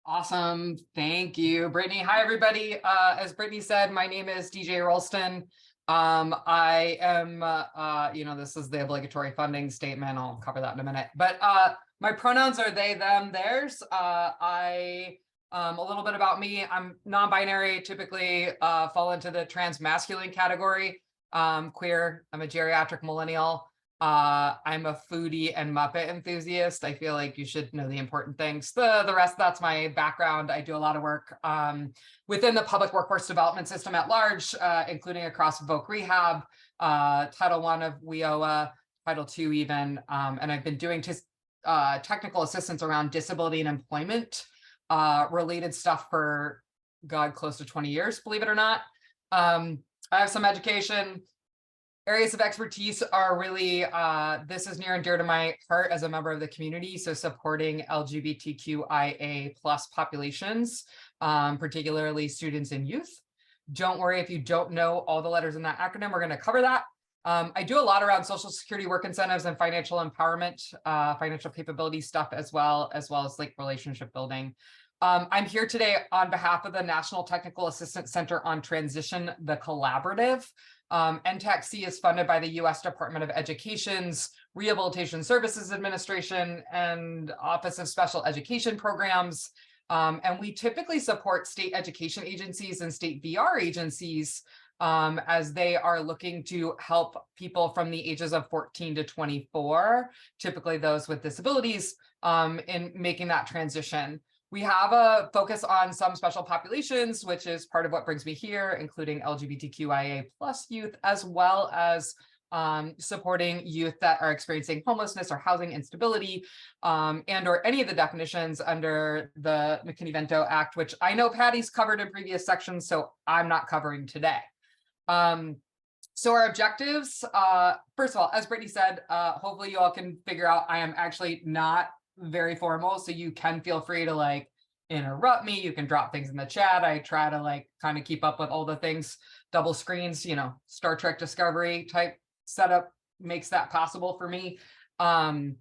Awesome. Thank you, Brittany. Hi, everybody. As Brittany said, my name is DJ Rolston. I am, this is the obligatory funding statement. I'll cover that in a minute. But my pronouns are they, them, theirs. A little bit about me. I'm non-binary, typically fall into the trans-masculine category. Queer. I'm a geriatric millennial. I'm a foodie and Muppet enthusiast. I feel like you should know the important things. The rest, that's my background. I do a lot of work within the public workforce development system at large, including across voc rehab, Title I of WIOA, Title II even, and I've been doing technical assistance around disability and employment related stuff for, God, close to 20 years, believe it or not. I have some education. Areas of expertise are really, this is near and dear to my heart as a member of the community. So supporting LGBTQIA plus populations, particularly students and youth. Don't worry if you don't know all the letters in that acronym, we're going to cover that. I do a lot around Social Security work incentives and financial empowerment, financial capability stuff, as well as like relationship building. I'm here today on behalf of the National Technical Assistance Center on Transition, the Collaborative. NTAC-C is funded by the U.S. Department of Education's Rehabilitation Services Administration and Office of Special Education Programs. And we typically support state education agencies and state VR agencies as they are looking to help people from the ages of 14 to 24, typically those with disabilities, in making that transition. We have a focus on some special populations, which is part of what brings me here, including LGBTQIA plus youth, as well as supporting youth that are experiencing homelessness or housing instability, and or any of the definitions under the McKinney-Vento Act, which I know Patty's covered in previous sections, so I'm not covering today. So our objectives, first of all, as Brittany said, hopefully you all can figure out I am actually not very formal, so you can feel free to like interrupt me. You can drop things in the chat. I try to like kind of keep up with all the things. Double screens, Star Trek Discovery type setup makes that possible for me. So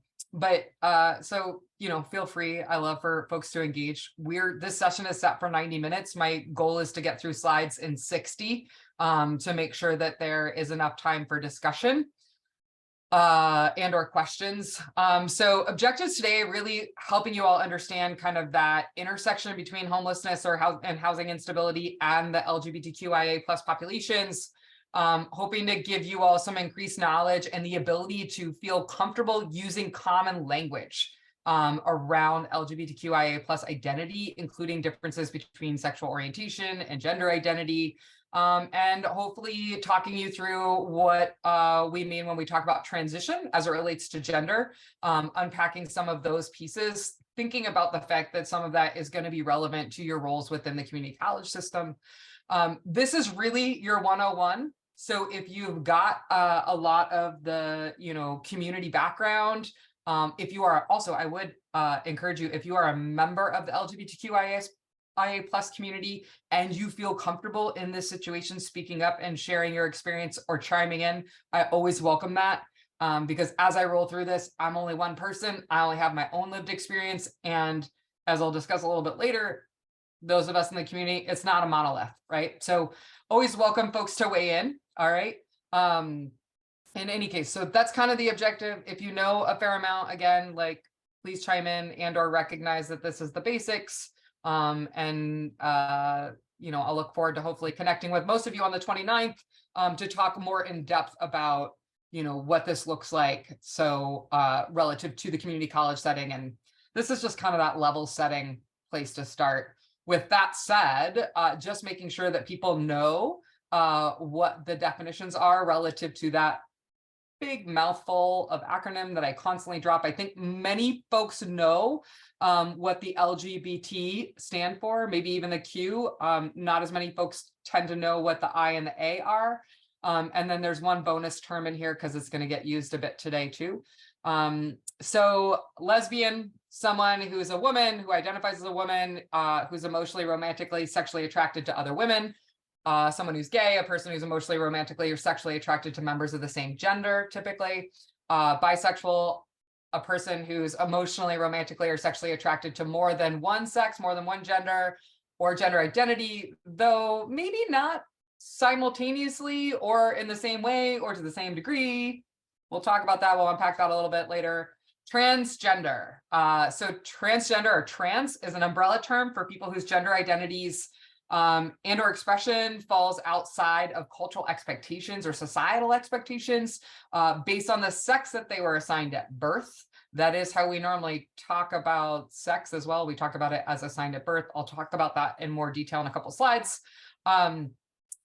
feel free. I love for folks to engage. This session is set for 90 minutes. My goal is to get through slides in 60 to make sure that there is enough time for discussion and or questions. So objectives today, really helping you all understand kind of that intersection between homelessness and housing instability and the LGBTQIA plus populations. Hoping to give you all some increased knowledge and the ability to feel comfortable using common language around LGBTQIA plus identity, including differences between sexual orientation and gender identity. And hopefully talking you through what we mean when we talk about transition as it relates to gender, unpacking some of those pieces, thinking about the fact that some of that is going to be relevant to your roles within the community college system. This is really your 101. So if you've got a lot of the, community background, if you are also, I would encourage you, if you are a member of the LGBTQIA plus community and you feel comfortable in this situation, speaking up and sharing your experience or chiming in, I always welcome that because as I roll through this, I'm only one person. I only have my own lived experience. And as I'll discuss a little bit later, those of us in the community, it's not a monolith, right? So always welcome folks to weigh in. All right. In any case, so that's kind of the objective. If you know a fair amount, again, please chime in and or recognize that this is the basics. I'll look forward to hopefully connecting with most of you on the 29th to talk more in depth about, what this looks like. So relative to the community college setting. And this is just kind of that level setting place to start. With that said, just making sure that people know what the definitions are relative to that big mouthful of acronym that I constantly drop. I think many folks know what the LGBT stand for, maybe even the Q. Not as many folks tend to know what the I and the A are. And then there's one bonus term in here because it's going to get used a bit today too. So lesbian, someone who's a woman, who identifies as a woman, who's emotionally, romantically, sexually attracted to other women. Someone who's gay, a person who's emotionally, romantically, or sexually attracted to members of the same gender, typically. Bisexual, a person who's emotionally, romantically, or sexually attracted to more than one sex, more than one gender, or gender identity, though maybe not simultaneously or in the same way or to the same degree. We'll talk about that. We'll unpack that a little bit later. Transgender. So transgender or trans is an umbrella term for people whose gender identities and or expression falls outside of cultural expectations or societal expectations based on the sex that they were assigned at birth. That is how we normally talk about sex as well. We talk about it as assigned at birth. I'll talk about that in more detail in a couple slides.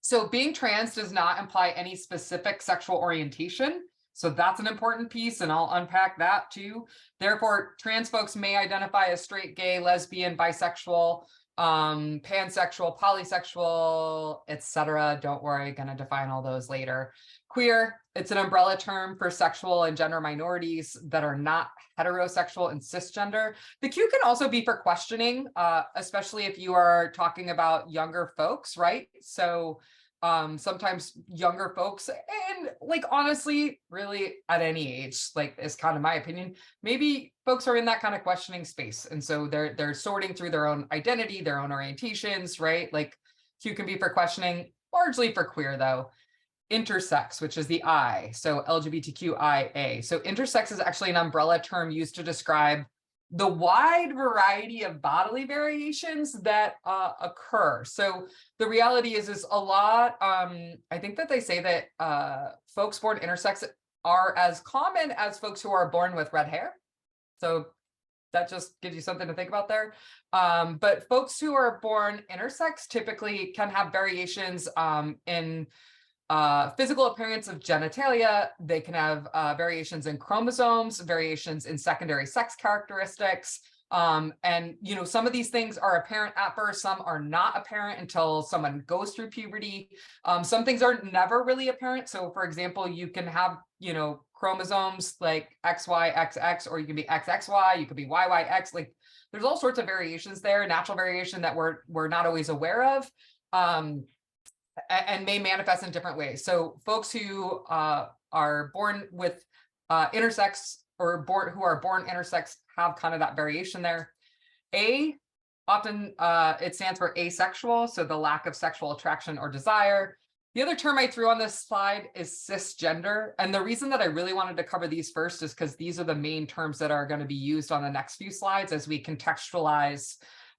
So being trans does not imply any specific sexual orientation. So that's an important piece, and I'll unpack that too. Therefore, trans folks may identify as straight, gay, lesbian, bisexual, pansexual, polysexual, etc. Don't worry, gonna define all those later. Queer, it's an umbrella term for sexual and gender minorities that are not heterosexual and cisgender. The Q can also be for questioning, especially if you are talking about younger folks, right? So sometimes younger folks, and like honestly, really at any age, like is kind of my opinion, maybe folks are in that kind of questioning space. And so they're sorting through their own identity, their own orientations, right? Like Q can be for questioning, largely for queer though. Intersex, which is the I, so LGBTQIA. So intersex is actually an umbrella term used to describe the wide variety of bodily variations that occur. So the reality is a lot, I think that they say that folks born intersex are as common as folks who are born with red hair. So that just gives you something to think about there. But folks who are born intersex typically can have variations in physical appearance of genitalia. They can have variations in chromosomes, variations in secondary sex characteristics. And, you know, some of these things are apparent at birth, some are not apparent until someone goes through puberty. Some things are never really apparent. So for example, you can have, you know, chromosomes like XY, or you can be XXY, you could be YYX, like there's all sorts of variations there, natural variation that we're not always aware of. And may manifest in different ways. So folks who are born with intersex or who are born intersex have kind of that variation there. A, often it stands for asexual, so the lack of sexual attraction or desire. The other term I threw on this slide is cisgender. And the reason that I really wanted to cover these first is because these are the main terms that are going to be used on the next few slides as we contextualize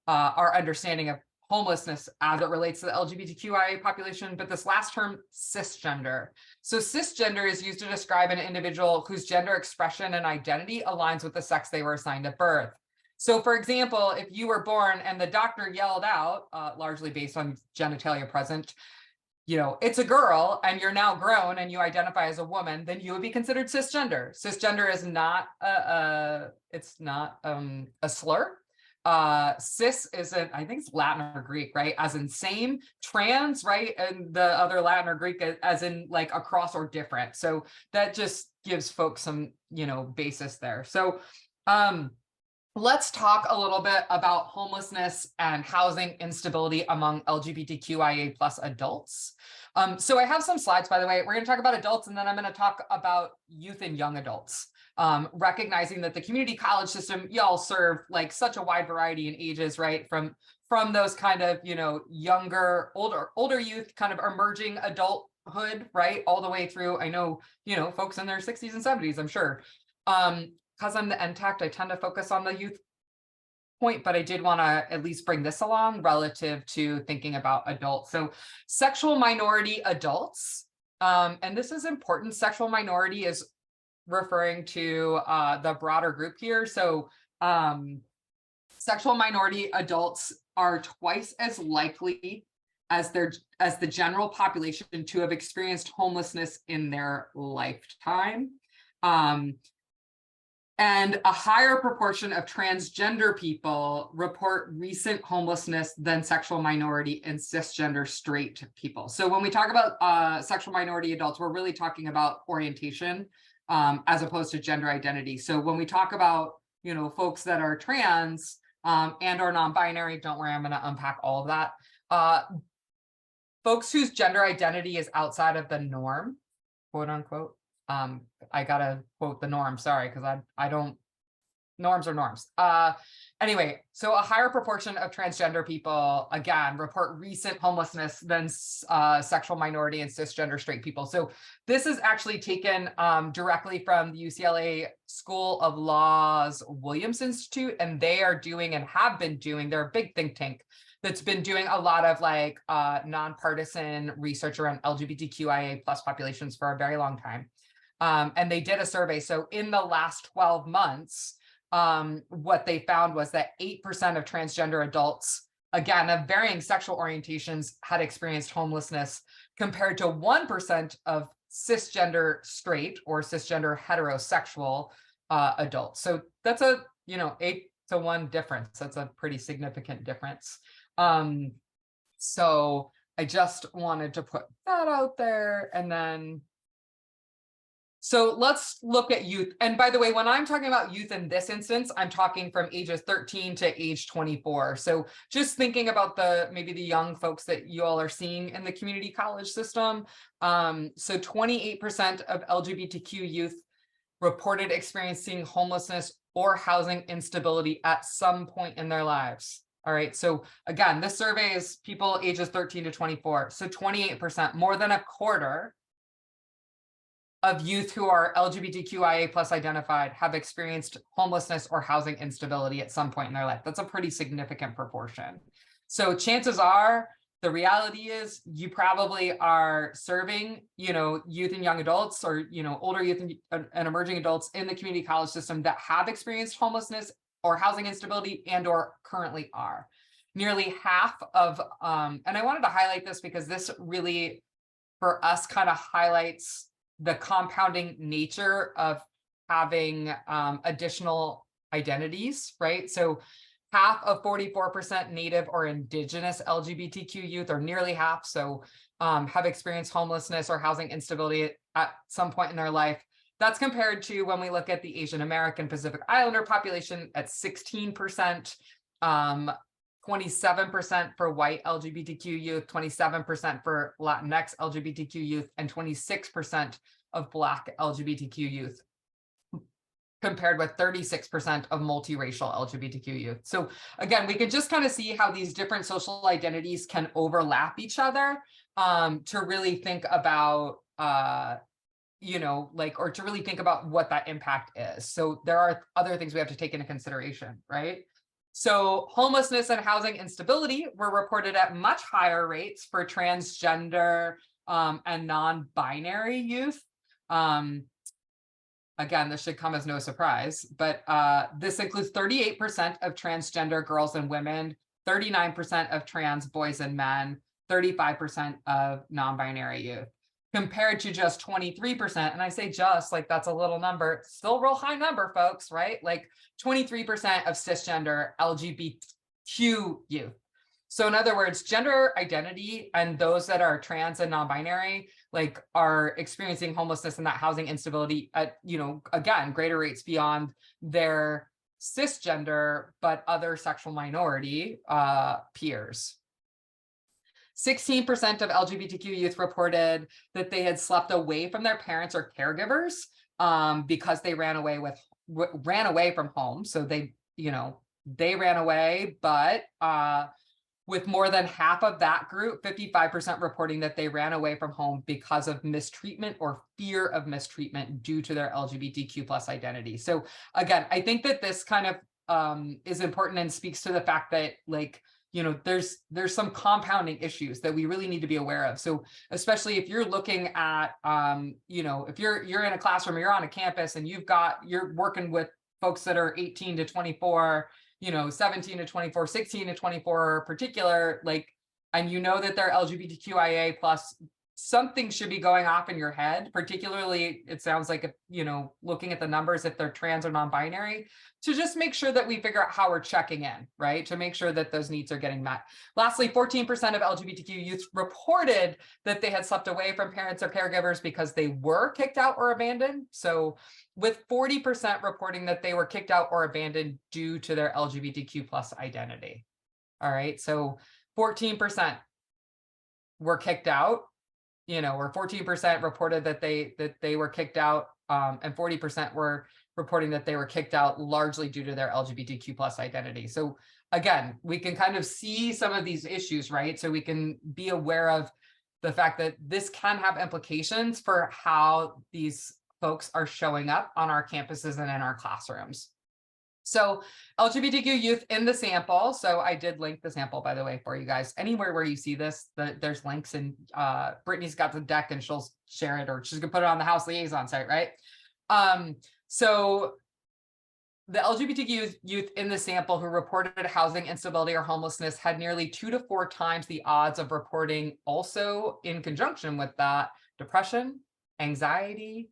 our understanding of homelessness as it relates to the LGBTQIA population. But this last term, cisgender. So cisgender is used to describe an individual whose gender expression and identity aligns with the sex they were assigned at birth. So for example, if you were born and the doctor yelled out, largely based on genitalia present, you know, it's a girl and you're now grown and you identify as a woman, then you would be considered cisgender. Cisgender is not it's not a slur. Cis isn't, I think it's Latin or Greek, right? As in same, trans, right? And the other Latin or Greek as in like across or different. So that just gives folks some, you know, basis there. So let's talk a little bit about homelessness and housing instability among LGBTQIA plus adults. So I have some slides, by the way. We're going to talk about adults, and then I'm going to talk about youth and young adults. Recognizing that the community college system, y'all serve like such a wide variety in ages, right? From those kind of, you know, younger, older youth, kind of emerging adulthood, right? All the way through, I know, you know, folks in their 60s and 70s, I'm sure. Because I'm the NTACT, I tend to focus on the youth point, but I did want to at least bring this along relative to thinking about adults. So sexual minority adults, and this is important, sexual minority is referring to the broader group here. So sexual minority adults are twice as likely as the general population to have experienced homelessness in their lifetime. And a higher proportion of transgender people report recent homelessness than sexual minority and cisgender straight people. So when we talk about sexual minority adults, we're really talking about orientation as opposed to gender identity. So when we talk about, you know, folks that are trans and or non-binary, don't worry, I'm going to unpack all of that. Folks whose gender identity is outside of the norm, quote unquote. I gotta quote the norm, sorry, because I don't Norms are norms. Anyway, so a higher proportion of transgender people, again, report recent homelessness than sexual minority and cisgender straight people. So this is actually taken directly from the UCLA School of Law's Williams Institute, and they are doing and have been doing, they're a big think tank that's been doing a lot of like nonpartisan research around LGBTQIA plus populations for a very long time. And they did a survey. So in the last 12 months, what they found was that 8% of transgender adults, again, of varying sexual orientations, had experienced homelessness, compared to 1% of cisgender straight or cisgender heterosexual adults. So that's a, 8-to-1 difference. That's a pretty significant difference. So I just wanted to put that out there. And then so let's look at youth. And by the way, when I'm talking about youth in this instance, I'm talking from ages 13 to age 24. So just thinking about maybe the young folks that you all are seeing in the community college system. So 28% of LGBTQ youth reported experiencing homelessness or housing instability at some point in their lives. All right. So again, this survey is people ages 13 to 24. So 28%, more than a quarter of youth who are LGBTQIA plus identified have experienced homelessness or housing instability at some point in their life. That's a pretty significant proportion. So chances are, the reality is you probably are serving, youth and young adults, or, older youth and emerging adults in the community college system that have experienced homelessness or housing instability and or currently are. Nearly half of, and I wanted to highlight this because this really, for us, kind of highlights the compounding nature of having additional identities, right? So half of 44% Native or Indigenous LGBTQ youth, or nearly half, so have experienced homelessness or housing instability at some point in their life. That's compared to when we look at the Asian American Pacific Islander population at 16%, 27% for white LGBTQ youth, 27% for Latinx LGBTQ youth, and 26% of Black LGBTQ youth, compared with 36% of multiracial LGBTQ youth. So again, we can just kind of see how these different social identities can overlap each other to really think about, or to really think about what that impact is. So there are other things we have to take into consideration, right? So homelessness and housing instability were reported at much higher rates for transgender and non-binary youth. Again, this should come as no surprise, but this includes 38% of transgender girls and women, 39% of trans boys and men, 35% of non-binary youth, compared to just 23%. And I say just, like, that's a little number, still a real high number, folks, right? Like 23% of cisgender LGBTQ youth. So in other words, gender identity and those that are trans and non-binary, like, are experiencing homelessness and that housing instability at, again, greater rates beyond their cisgender, but other sexual minority peers. 16% of LGBTQ youth reported that they had slept away from their parents or caregivers because they ran away from home. So they ran away, but with more than half of that group, 55% reporting that they ran away from home because of mistreatment or fear of mistreatment due to their LGBTQ plus identity. So again, I think that this kind of is important and speaks to the fact that, like, there's some compounding issues that we really need to be aware of. So especially if you're looking at, if you're in a classroom or you're on a campus and you're working with folks that are 18 to 24, 17 to 24, 16 to 24 particular, like, and that they're LGBTQIA plus, something should be going off in your head, particularly, it sounds like, looking at the numbers, if they're trans or non-binary, to just make sure that we figure out how we're checking in, right? To make sure that those needs are getting met. Lastly, 14% of LGBTQ youth reported that they had slept away from parents or caregivers because they were kicked out or abandoned. So with 40% reporting that they were kicked out or abandoned due to their LGBTQ plus identity. All right, so 14% were kicked out, or 14% reported that they were kicked out, and 40% were reporting that they were kicked out largely due to their LGBTQ plus identity. So again, we can kind of see some of these issues, right? So we can be aware of the fact that this can have implications for how these folks are showing up on our campuses and in our classrooms. So LGBTQ youth in the sample. So I did link the sample, by the way, for you guys. Anywhere where you see this, there's links, and Brittany's got the deck and she'll share it, or she's gonna put it on the House Liaison site, right? So the LGBTQ youth in the sample who reported housing instability or homelessness had nearly 2 to 4 times the odds of reporting, also in conjunction with that, depression, anxiety,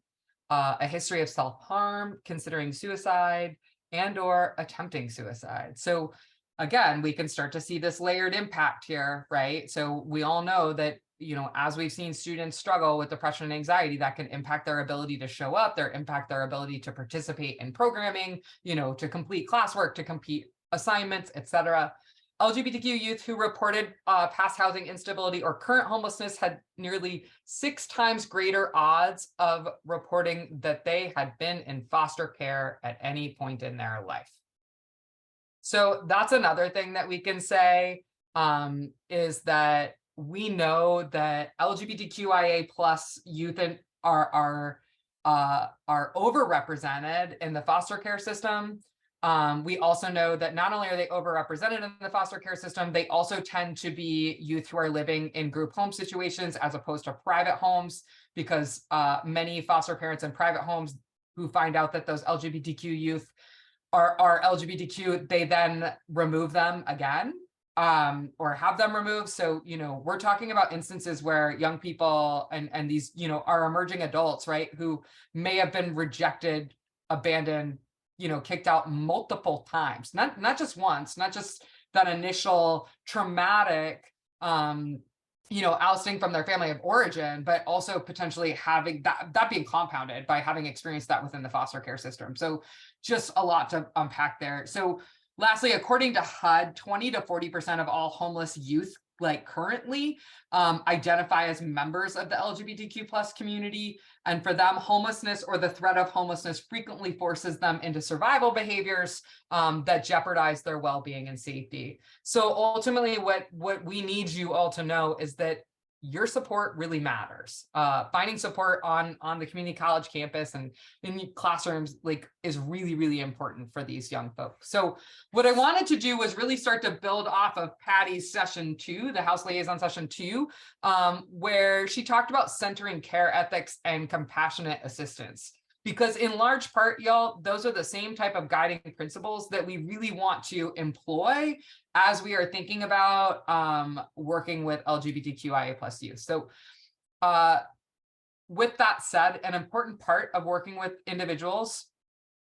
a history of self-harm, considering suicide, and or attempting suicide. So again, we can start to see this layered impact here, right? So we all know that, you know, as we've seen students struggle with depression and anxiety, that can impact their ability to show up, impact their ability to participate in programming, you know, to complete classwork, to complete assignments, etc. LGBTQ youth who reported past housing instability or current homelessness had nearly 6 times greater odds of reporting that they had been in foster care at any point in their life. So that's another thing that we can say, is that we know that LGBTQIA plus youth are overrepresented in the foster care system. We also know that not only are they overrepresented in the foster care system, they also tend to be youth who are living in group home situations as opposed to private homes, because many foster parents in private homes who find out that those LGBTQ youth are LGBTQ, they then remove them again, or have them removed. So, you know, we're talking about instances where young people and these, you know, are emerging adults, right, who may have been rejected, abandoned, you know, kicked out multiple times, not just once, not just that initial traumatic, you know, ousting from their family of origin, but also potentially having that being compounded by having experienced that within the foster care system. So just a lot to unpack there. So lastly, according to HUD, 20 to 40% of all homeless youth, like currently, identify as members of the LGBTQ plus community. And for them, homelessness or the threat of homelessness frequently forces them into survival behaviors that jeopardize their well-being and safety. So ultimately, what we need you all to know is that your support really matters. Finding support on the community college campus and in classrooms is really, really important for these young folks. So what I wanted to do was really start to build off of Patty's session 2, the House Liaison session 2, where she talked about centering care ethics and compassionate assistance. Because in large part, y'all, those are the same type of guiding principles that we really want to employ as we are thinking about working with LGBTQIA plus youth. So with that said, an important part of working with individuals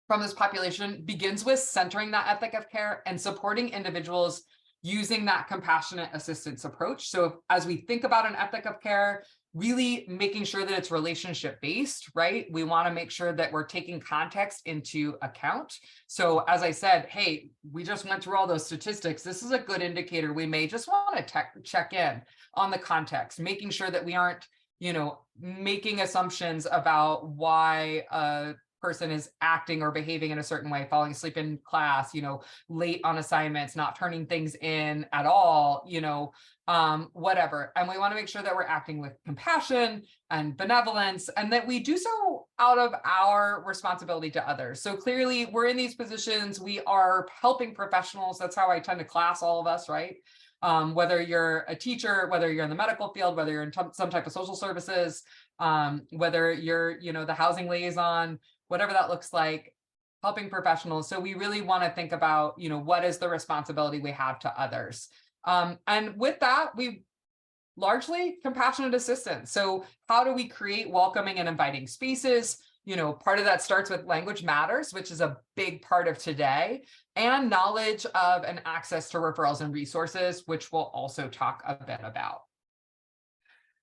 from this population begins with centering that ethic of care and supporting individuals using that compassionate assistance approach. So as we think about an ethic of care, really making sure that it's relationship based, right? We want to make sure that we're taking context into account. So as I said, hey, we just went through all those statistics. This is a good indicator. We may just want to check in on the context, making sure that we aren't, you know, making assumptions about why a person is acting or behaving in a certain way, falling asleep in class, you know, late on assignments, not turning things in at all, you know, whatever. And we want to make sure that we're acting with compassion and benevolence, and that we do so out of our responsibility to others. So clearly we're in these positions, we are helping professionals. That's how I tend to class all of us, right? Whether you're a teacher, whether you're in the medical field, whether you're in some type of social services, whether you're, you know, the housing liaison, whatever that looks like, helping professionals. So we really want to think about, you know, what is the responsibility we have to others. And with that, we largely compassionate assistance. So how do we create welcoming and inviting spaces? You know, part of that starts with language matters, which is a big part of today, and knowledge of and access to referrals and resources, which we'll also talk a bit about.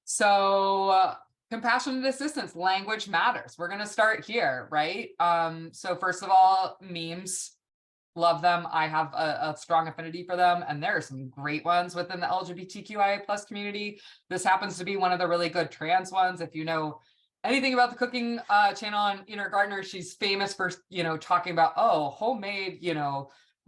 So compassionate assistance, language matters. We're going to start here, right? So first of all, memes, love them. I have a strong affinity for them, and there are some great ones within the LGBTQIA plus community. This happens to be one of the really good trans ones. If you know anything about the cooking channel on Inner Gardener, she's famous for, talking about, oh, homemade,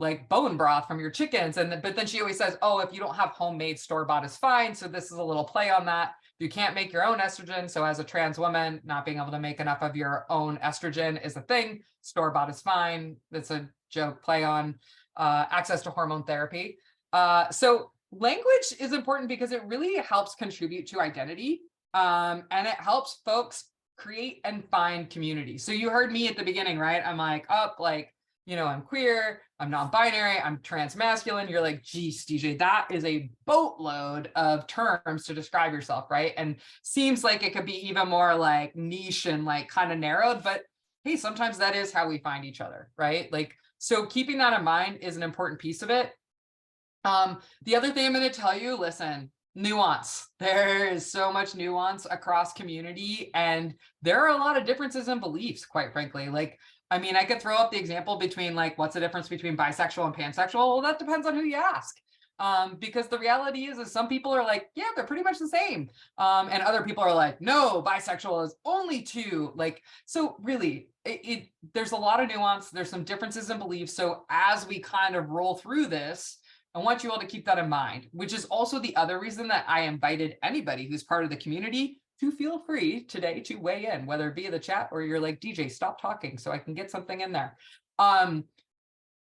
like bone broth from your chickens. But then she always says, oh, if you don't have homemade store-bought is fine. So this is a little play on that. You can't make your own estrogen. So as a trans woman, not being able to make enough of your own estrogen is a thing. Store-bought is fine. That's a joke play on access to hormone therapy. So language is important because it really helps contribute to identity. And it helps folks create and find community. So you heard me at the beginning, right? I'm like, I'm queer, I'm non-binary, I'm trans-masculine. You're like, geez, DJ, that is a boatload of terms to describe yourself, right? And seems like it could be even more like niche and like kind of narrowed, but hey, sometimes that is how we find each other, right? Like, so keeping that in mind is an important piece of it. The other thing I'm going to tell you, listen, nuance. There is so much nuance across community, and there are a lot of differences in beliefs, quite frankly. Like, I mean, I could throw up the example between like, what's the difference between bisexual and pansexual? Well, that depends on who you ask. Because the reality is some people are like, yeah, they're pretty much the same. And other people are like, no, bisexual is only two. Like, so really, there's a lot of nuance. There's some differences in beliefs. So as we kind of roll through this, I want you all to keep that in mind, which is also the other reason that I invited anybody who's part of the community to feel free today to weigh in, whether via the chat or you're like, DJ, stop talking so I can get something in there.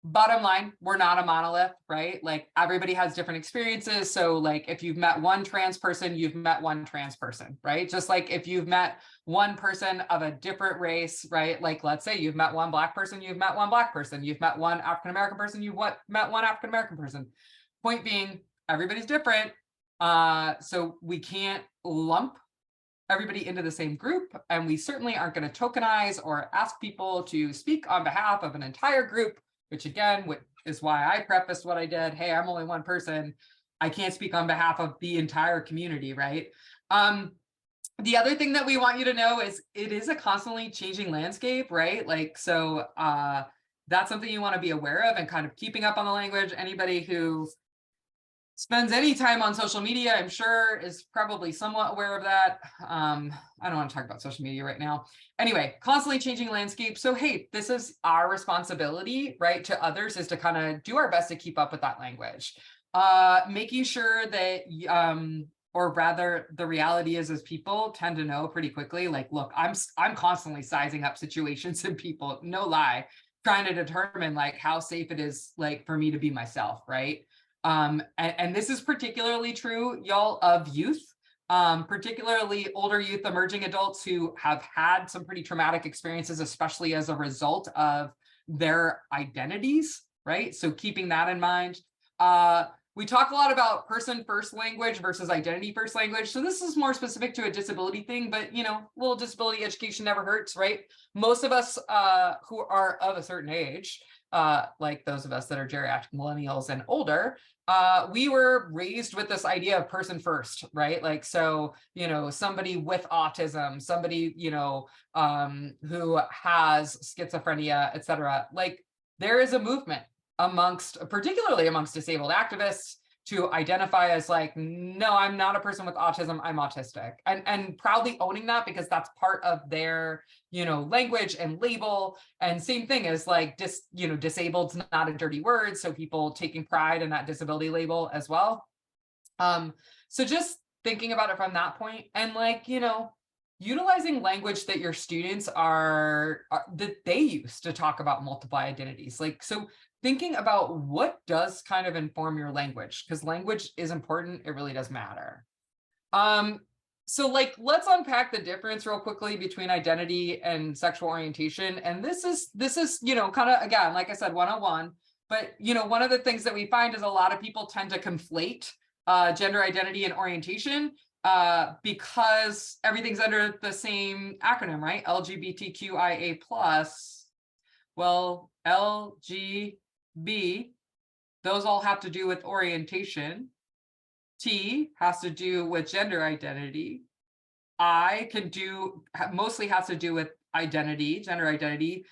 Bottom line, we're not a monolith, right? Like everybody has different experiences. So like if you've met one trans person, you've met one trans person, right? Just like if you've met one person of a different race, right? Like let's say you've met one Black person, you've met one Black person, you've met one African-American person, you've met one African-American person. Point being, everybody's different. So we can't lump everybody into the same group, and we certainly aren't going to tokenize or ask people to speak on behalf of an entire group, which again is why I prefaced what I did. Hey, I'm only one person. I can't speak on behalf of the entire community, right? The other thing that we want you to know is it is a constantly changing landscape, right? Like, so that's something you want to be aware of and kind of keeping up on the language. Anybody who spends any time on social media, I'm sure, is probably somewhat aware of that. I don't want to talk about social media right now. Anyway, constantly changing landscape. So, hey, this is our responsibility, right, to others, is to kind of do our best to keep up with that language. Making sure that, or rather, the reality is people tend to know pretty quickly, like, look, I'm constantly sizing up situations and people, no lie, trying to determine like how safe it is like for me to be myself, right? And this is particularly true, y'all, of youth, particularly older youth, emerging adults who have had some pretty traumatic experiences, especially as a result of their identities, right? So keeping that in mind. We talk a lot about person first language versus identity first language. So this is more specific to a disability thing, but a little disability education never hurts, right? Most of us who are of a certain age, like those of us that are geriatric millennials and older, we were raised with this idea of person first, right? Like, so, somebody with autism, somebody, who has schizophrenia, et cetera. Like, there is a movement particularly amongst disabled activists to identify as like, no, I'm not a person with autism, I'm autistic, and proudly owning that, because that's part of their, language and label. And same thing as like, disabled's not a dirty word. So people taking pride in that disability label as well. So just thinking about it from that point, and like, utilizing language that your students that they use to talk about multiple identities. Like, so thinking about what does kind of inform your language, because language is important. It really does matter. So like, let's unpack the difference real quickly between identity and sexual orientation. And this is, kind of, again, like I said, 101, but, one of the things that we find is a lot of people tend to conflate gender identity and orientation because everything's under the same acronym, right? LGBTQIA+. Well, LGB, those all have to do with orientation. T has to do with gender identity. I mostly has to do with identity, gender identity.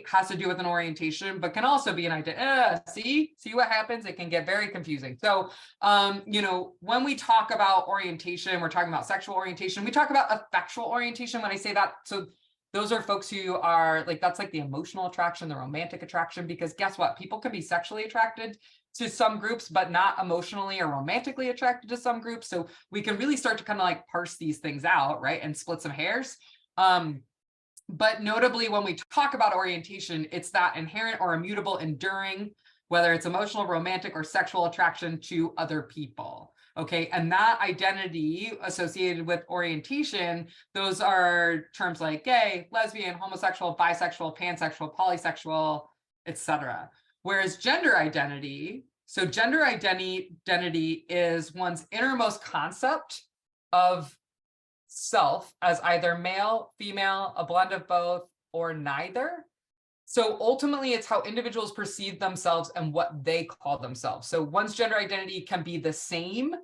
has to do with an orientation, but can also be an identity. See what happens? It can get very confusing. So, when we talk about orientation, we're talking about sexual orientation. We talk about affectual orientation when I say that. So those are folks who are like, that's like the emotional attraction, the romantic attraction, because guess what? People can be sexually attracted to some groups, but not emotionally or romantically attracted to some groups. So we can really start to kind of like parse these things out, right? And split some hairs. But notably, when we talk about orientation, it's that inherent or immutable, enduring, whether it's emotional, romantic, or sexual attraction to other people. Okay, and that identity associated with orientation, those are terms like gay, lesbian, homosexual, bisexual, pansexual, polysexual, etc. Whereas gender identity, so gender identity is one's innermost concept of self as either male, female, a blend of both, or neither. So ultimately, it's how individuals perceive themselves and what they call themselves. So one's gender identity can be the same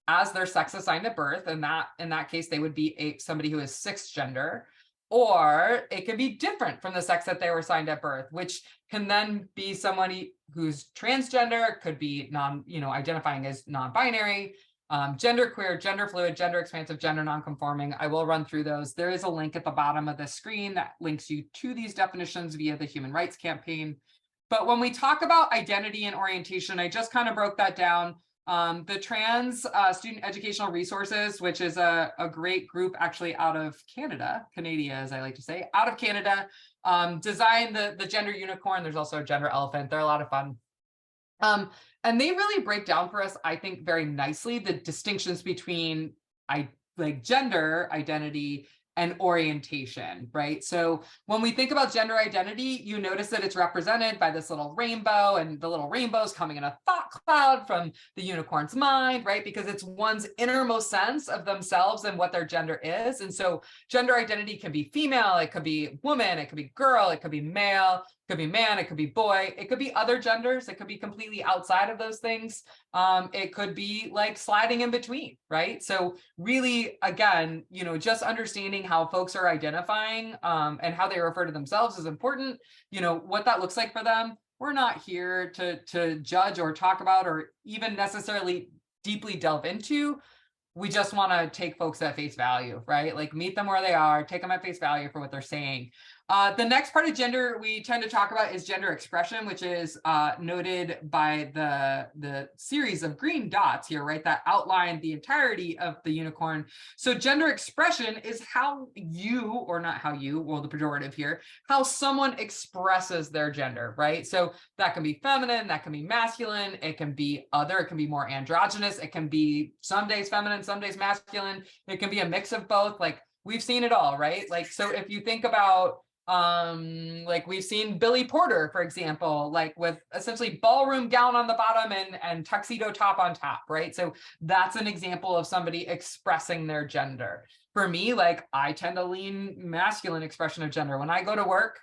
as their sex assigned at birth, and that in that case, they would be somebody who is cisgender, or it can be different from the sex that they were assigned at birth, which can then be somebody who's transgender, could be identifying as non-binary, genderqueer, gender fluid, gender expansive, gender nonconforming. I will run through those. There is a link at the bottom of the screen that links you to these definitions via the Human Rights Campaign. But when we talk about identity and orientation, I just kind of broke that down. The Trans Student Educational Resources, which is a great group actually out of Canada, as I like to say, out of Canada, designed the gender unicorn. There's also a gender elephant. They're a lot of fun. And they really break down for us, I think, very nicely the distinctions between gender identity and orientation, right? So when we think about gender identity, you notice that it's represented by this little rainbow, and the little rainbow's coming in a thought cloud from the unicorn's mind, right? Because it's one's innermost sense of themselves and what their gender is. And so gender identity can be female, it could be woman, it could be girl, it could be male, it could be man, it could be boy, it could be other genders, it could be completely outside of those things. It could be like sliding in between, right? So really, again, just understanding how folks are identifying and how they refer to themselves is important. What that looks like for them. We're not here to judge or talk about or even necessarily deeply delve into. We just want to take folks at face value, right? Like meet them where they are, take them at face value for what they're saying. The next part of gender we tend to talk about is gender expression, which is noted by the series of green dots here, right? That outline the entirety of the unicorn. So gender expression is how you, or not how you, well, the pejorative here, how someone expresses their gender, right? So that can be feminine, that can be masculine, it can be other, it can be more androgynous, it can be some days feminine, some days masculine, it can be a mix of both. Like we've seen it all, right? Like, so if you think about like we've seen Billy Porter, for example, like with essentially ballroom gown on the bottom and tuxedo top on top, right? So that's an example of somebody expressing their gender. For me, like I tend to lean masculine expression of gender. When I go to work,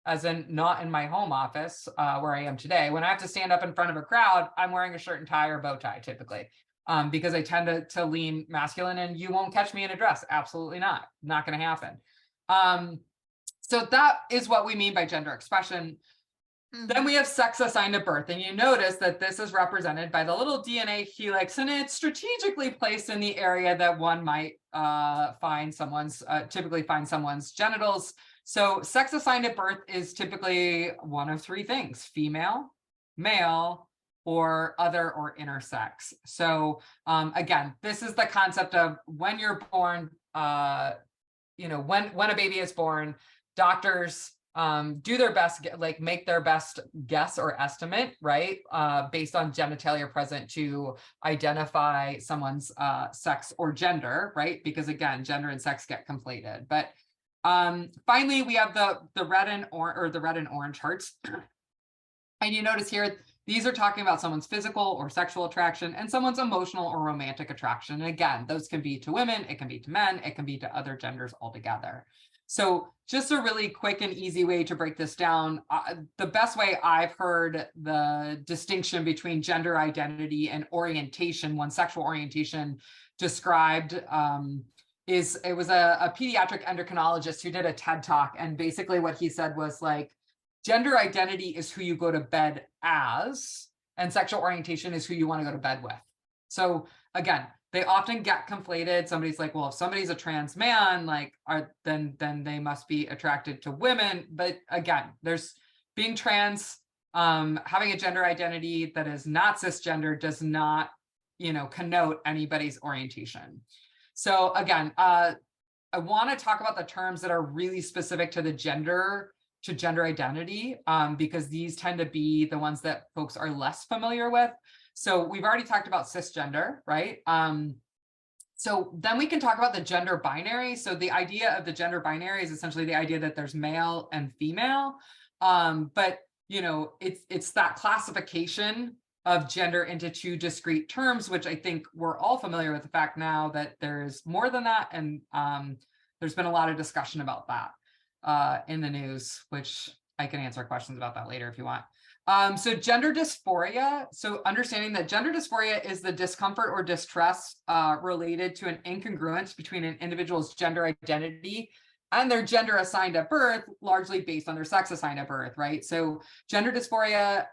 as in not in my home office where I am today, when I have to stand up in front of a crowd, I'm wearing a shirt and tie or bow tie typically. Because I tend to lean masculine, and you won't catch me in a dress. Absolutely not. Not going to happen. So that is what we mean by gender expression. Then we have sex assigned at birth, and you notice that this is represented by the little DNA helix, and it's strategically placed in the area that one might typically find someone's genitals. So sex assigned at birth is typically one of three things: female, male, or other or intersex. So again, this is the concept of when you're born, when a baby is born, doctors do their best, make their best guess or estimate, right? Based on genitalia present to identify someone's sex or gender, right? Because again, gender and sex get conflated. But finally, we have the red and orange hearts. And you notice here, these are talking about someone's physical or sexual attraction and someone's emotional or romantic attraction. And again, those can be to women, it can be to men, it can be to other genders altogether. So just a really quick and easy way to break this down. The best way I've heard the distinction between gender identity and orientation, one's sexual orientation, described it was a pediatric endocrinologist who did a TED talk, and basically what he said was like, gender identity is who you go to bed as, and sexual orientation is who you want to go to bed with. So again, they often get conflated. Somebody's like, well, if somebody's a trans man, like, then they must be attracted to women. But again, there's being trans, having a gender identity that is not cisgender does not, connote anybody's orientation. So again, I want to talk about the terms that are really specific to gender identity, because these tend to be the ones that folks are less familiar with. So we've already talked about cisgender, right? So then we can talk about the gender binary. So the idea of the gender binary is essentially the idea that there's male and female, but it's that classification of gender into two discrete terms, which I think we're all familiar with the fact now that there's more than that, and there's been a lot of discussion about that in the news, which I can answer questions about that later if you want. So gender dysphoria. So understanding that gender dysphoria is the discomfort or distress related to an incongruence between an individual's gender identity and their gender assigned at birth, largely based on their sex assigned at birth, right? So gender dysphoria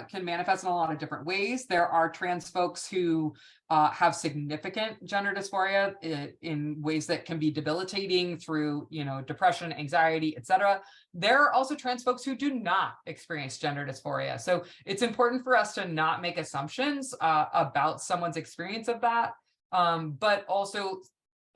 can manifest in a lot of different ways. There are trans folks who have significant gender dysphoria in ways that can be debilitating through, depression, anxiety, etc. There are also trans folks who do not experience gender dysphoria. So it's important for us to not make assumptions about someone's experience of that, but also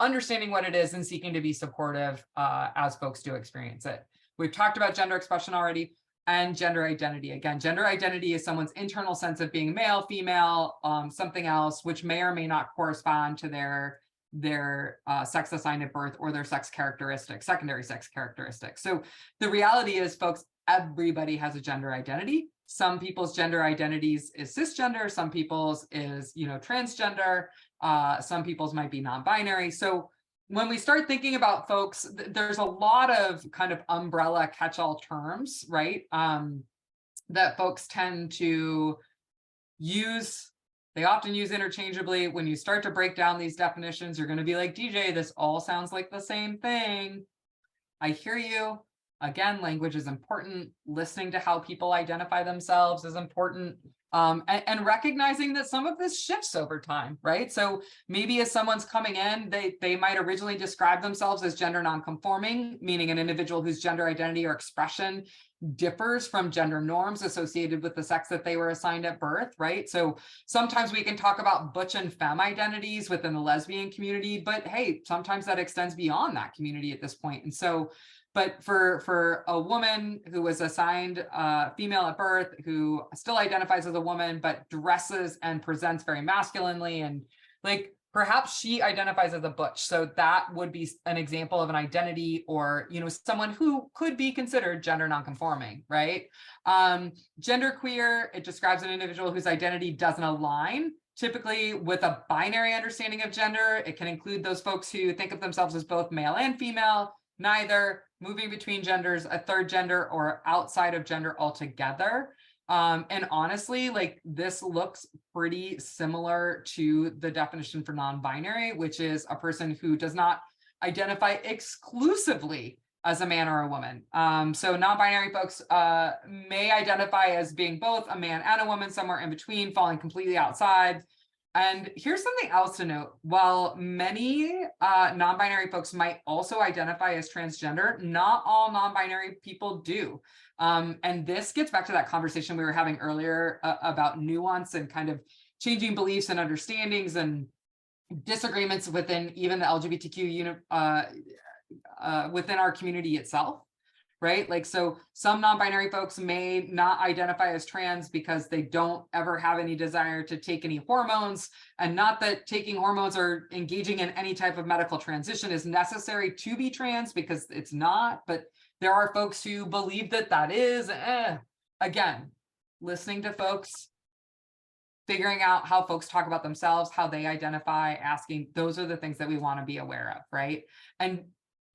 understanding what it is and seeking to be supportive as folks do experience it. We've talked about gender expression already, and gender identity. Again, gender identity is someone's internal sense of being male, female, something else, which may or may not correspond to their sex assigned at birth or their sex characteristics, secondary sex characteristics. So the reality is, folks, everybody has a gender identity. Some people's gender identities is cisgender, some people's is, transgender, some people's might be non-binary. So when we start thinking about folks, there's a lot of kind of umbrella catch-all terms, right? That folks tend to use. They often use interchangeably. When you start to break down these definitions, you're going to be like, DJ, this all sounds like the same thing. I hear you. Again, language is important. Listening to how people identify themselves is important. And recognizing that some of this shifts over time, right? So maybe as someone's coming in, they might originally describe themselves as gender nonconforming, meaning an individual whose gender identity or expression differs from gender norms associated with the sex that they were assigned at birth, right? So sometimes we can talk about butch and femme identities within the lesbian community, but hey, sometimes that extends beyond that community at this point. And so, but for a woman who was assigned female at birth, who still identifies as a woman, but dresses and presents very masculinely, and like perhaps she identifies as a butch. So that would be an example of an identity, or, someone who could be considered gender nonconforming, right? Genderqueer, it describes an individual whose identity doesn't align typically with a binary understanding of gender. It can include those folks who think of themselves as both male and female, neither, moving between genders, a third gender, or outside of gender altogether. And honestly, like, this looks pretty similar to the definition for non-binary, which is a person who does not identify exclusively as a man or a woman. So non-binary folks may identify as being both a man and a woman, somewhere in between, falling completely outside. And here's something else to note. While many non-binary folks might also identify as transgender, not all non-binary people do. And this gets back to that conversation we were having earlier about nuance and kind of changing beliefs and understandings and disagreements within even the LGBTQ within our community itself. Right? Like, so some non-binary folks may not identify as trans because they don't ever have any desire to take any hormones, and not that taking hormones or engaging in any type of medical transition is necessary to be trans, because it's not, but there are folks who believe that that is. Again, listening to folks, figuring out how folks talk about themselves, how they identify, asking, those are the things that we want to be aware of, right? And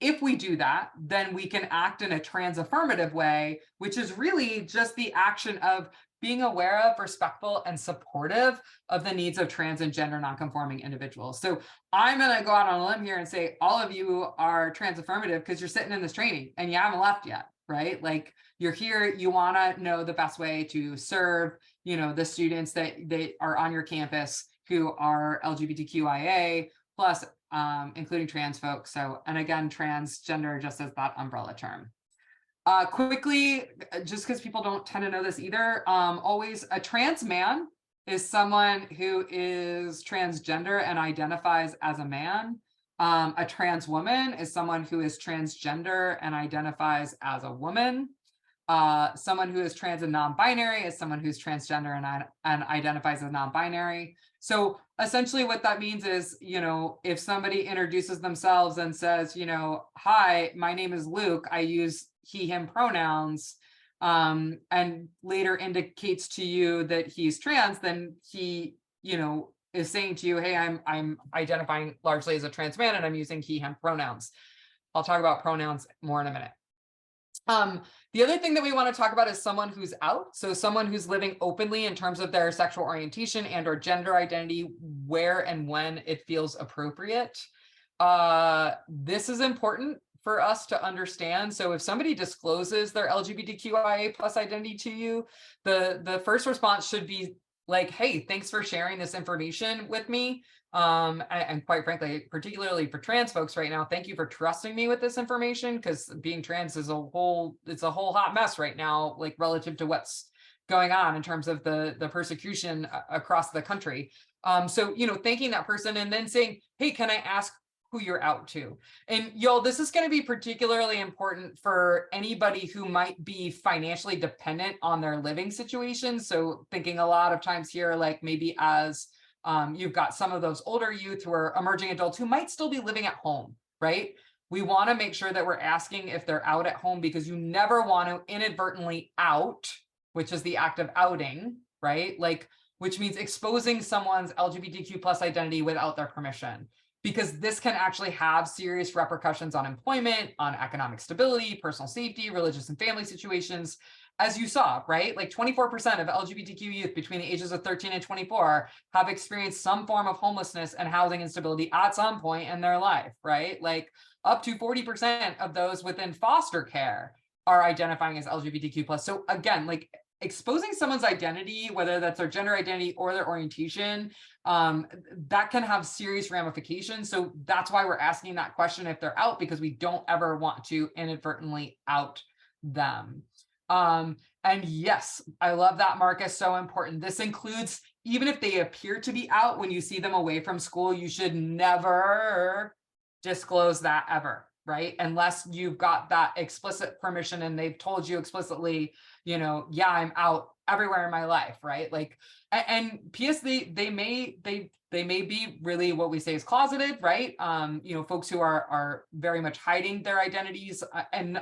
if we do that, then we can act in a trans affirmative way, which is really just the action of being aware of, respectful, and supportive of the needs of trans and gender nonconforming individuals. So I'm going to go out on a limb here and say all of you are trans affirmative because you're sitting in this training and you haven't left yet, right? Like you're here, you want to know the best way to serve, the students that are on your campus who are LGBTQIA plus, including trans folks. So, and again, transgender just as that umbrella term. Quickly, just because people don't tend to know this either, always a trans man is someone who is transgender and identifies as a man. A trans woman is someone who is transgender and identifies as a woman. Someone who is trans and non-binary is someone who's transgender and identifies as non-binary. So essentially what that means is, if somebody introduces themselves and says, hi, my name is Luke, I use he, him pronouns, and later indicates to you that he's trans, then he, is saying to you, hey, I'm identifying largely as a trans man and I'm using he, him pronouns. I'll talk about pronouns more in a minute. The other thing that we want to talk about is someone who's out. So someone who's living openly in terms of their sexual orientation and or gender identity, where and when it feels appropriate. This is important for us to understand. So if somebody discloses their LGBTQIA plus identity to you, the first response should be like, hey, thanks for sharing this information with me. And quite frankly, particularly for trans folks right now, thank you for trusting me with this information, because being trans is it's a whole hot mess right now, like relative to what's going on in terms of the persecution across the country. So, thanking that person and then saying, hey, can I ask who you're out to? And y'all, this is going to be particularly important for anybody who might be financially dependent on their living situation. So thinking a lot of times here, like maybe as you've got some of those older youth who are emerging adults who might still be living at home, right? We want to make sure that we're asking if they're out at home, because you never want to inadvertently out, which is the act of outing, right? Like, which means exposing someone's LGBTQ plus identity without their permission, because this can actually have serious repercussions on employment, on economic stability, personal safety, religious and family situations. As you saw, right? Like 24% of LGBTQ youth between the ages of 13 and 24 have experienced some form of homelessness and housing instability at some point in their life, right? Like up to 40% of those within foster care are identifying as LGBTQ plus. So again, like exposing someone's identity, whether that's their gender identity or their orientation, that can have serious ramifications. So that's why we're asking that question if they're out, because we don't ever want to inadvertently out them. And yes, I love that, Marcus, so important. This includes, even if they appear to be out when you see them away from school, you should never disclose that ever, right? Unless you've got that explicit permission and they've told you explicitly, yeah, I'm out everywhere in my life, right? Like, and PS, they may be really what we say is closeted, right? Folks who are very much hiding their identities, and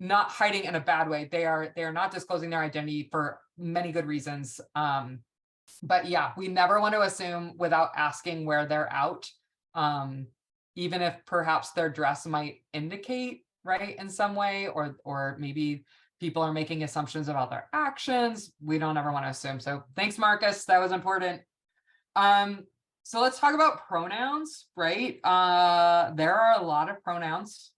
not hiding in a bad way. They are not disclosing their identity for many good reasons. But yeah, we never want to assume without asking where they're out, even if perhaps their dress might indicate, right, in some way, or maybe people are making assumptions about their actions. We don't ever want to assume. So thanks, Marcus. That was important. So let's talk about pronouns, right? There are a lot of pronouns.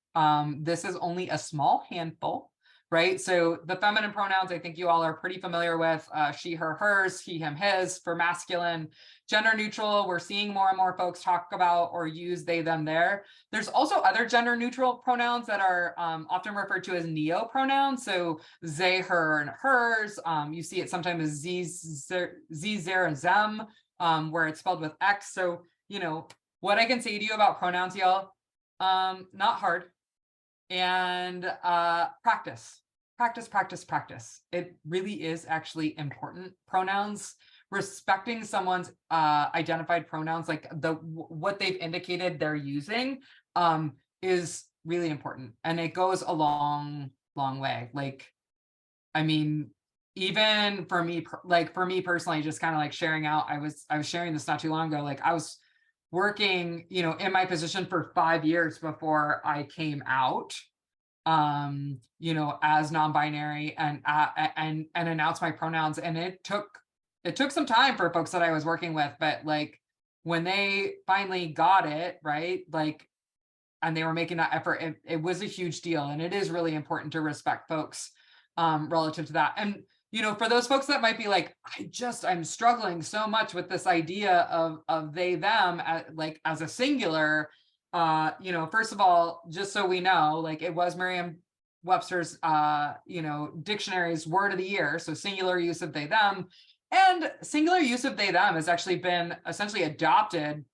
This is only a small handful, right? So the feminine pronouns, I think you all are pretty familiar with, she, her, hers, he, him, his for masculine. Gender neutral, we're seeing more and more folks talk about or use they, them, their. There's also other gender neutral pronouns that are often referred to as neo pronouns. So they, her, and hers. You see it sometimes as ze, their, and them, where it's spelled with X. So, what I can say to you about pronouns, y'all, not hard. And practice. It really is actually important. Pronouns, respecting someone's identified pronouns, like what they've indicated they're using, is really important, and it goes a long way. Like, I mean, even for me personally, just kind of like sharing out, I was sharing this not too long ago. Like, I was working, in my position for 5 years before I came out. you know, as non-binary and announce my pronouns. And it took some time for folks that I was working with, but like when they finally got it, right, like, and they were making that effort, it was a huge deal. And it is really important to respect folks relative to that. And, you know, for those folks that might be like, I'm struggling so much with this idea of they, them, like as a singular, you know, first of all, just so we know, like it was Merriam-Webster's, you know, dictionary's word of the year. So singular use of they, them, and singular use of they, them has actually been essentially adopted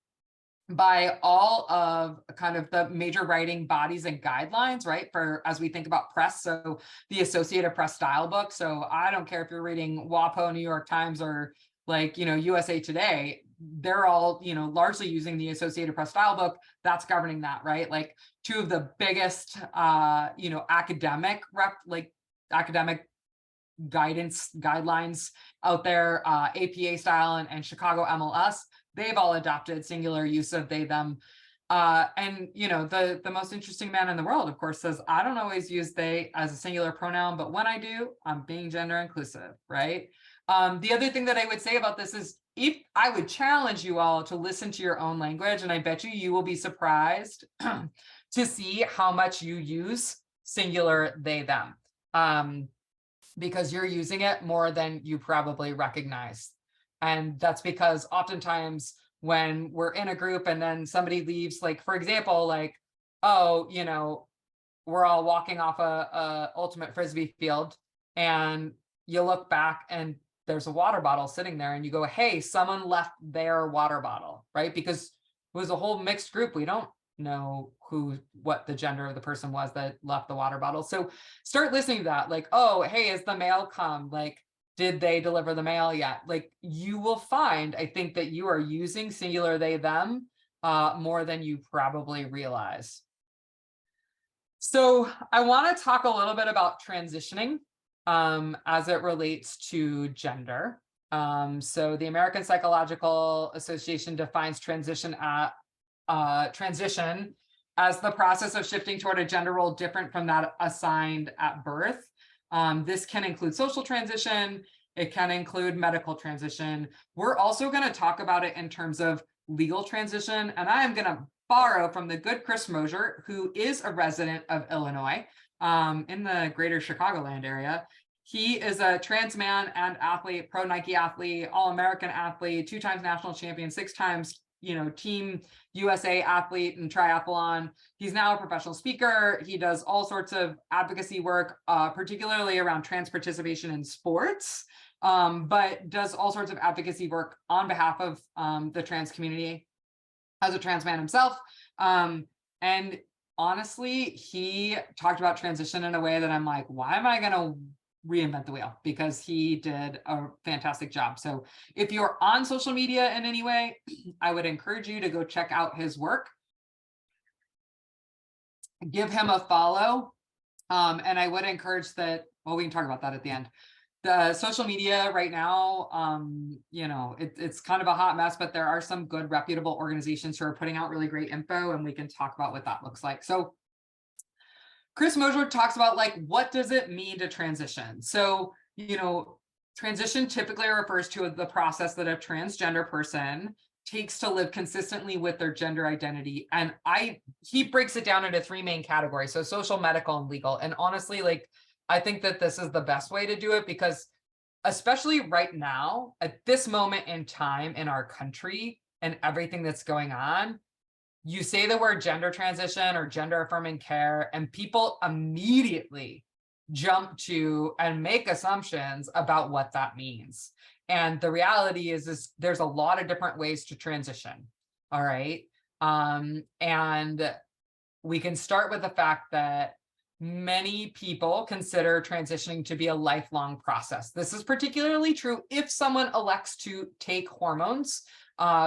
by all of kind of the major writing bodies and guidelines, right? For as we think about press, so the Associated Press style book. So I don't care if you're reading WAPO, New York Times, or like, you know, USA Today, they're all, you know, largely using the Associated Press style book that's governing that, right? Like two of the biggest, you know, academic guidelines out there, APA style and Chicago MLS, they've all adopted singular use of they, them. And, you know, the most interesting man in the world, of course, says, I don't always use they as a singular pronoun, but when I do, I'm being gender inclusive, right? The other thing that I would say about this is, if I would challenge you all to listen to your own language, and I bet you will be surprised to see how much you use singular they, them, because you're using it more than you probably recognize. And that's because oftentimes when we're in a group and then somebody leaves, like, for example, like, oh, you know, we're all walking off a ultimate Frisbee field and you look back and there's a water bottle sitting there and you go, hey, someone left their water bottle, right? Because it was a whole mixed group. We don't know what the gender of the person was that left the water bottle. So start listening to that. Like, oh, hey, has the mail come? Like, did they deliver the mail yet? Like, you will find, I think, that you are using singular they, them more than you probably realize. So I want to talk a little bit about transitioning as it relates to gender. So the American Psychological Association defines transition as the process of shifting toward a gender role different from that assigned at birth. This can include social transition. It can include medical transition. We're also going to talk about it in terms of legal transition. And I am going to borrow from the good Chris Mosier, who is a resident of Illinois in the greater Chicagoland area. He is a trans man and athlete, pro Nike athlete, all-American athlete, 2 times national champion, 6 times, you know, Team USA athlete and triathlon. He's now a professional speaker. He does all sorts of advocacy work, particularly around trans participation in sports, but does all sorts of advocacy work on behalf of the trans community as a trans man himself. And honestly, he talked about transition in a way that I'm like, why am I going to reinvent the wheel? Because he did a fantastic job. So if you're on social media in any way, I would encourage you to go check out his work. Give him a follow. And I would encourage that, well, we can talk about that at the end. The social media right now, you know, it's kind of a hot mess, but there are some good reputable organizations who are putting out really great info, and we can talk about what that looks like. So Chris Mosier talks about, like, what does it mean to transition? So, you know, transition typically refers to the process that a transgender person takes to live consistently with their gender identity. And he breaks it down into 3 main categories. So social, medical, and legal. And honestly, like, I think that this is the best way to do it, because especially right now, at this moment in time in our country and everything that's going on, you say the word gender transition or gender affirming care, and people immediately jump to and make assumptions about what that means. And the reality is there's a lot of different ways to transition. All right. And we can start with the fact that many people consider transitioning to be a lifelong process. This is particularly true if someone elects to take hormones,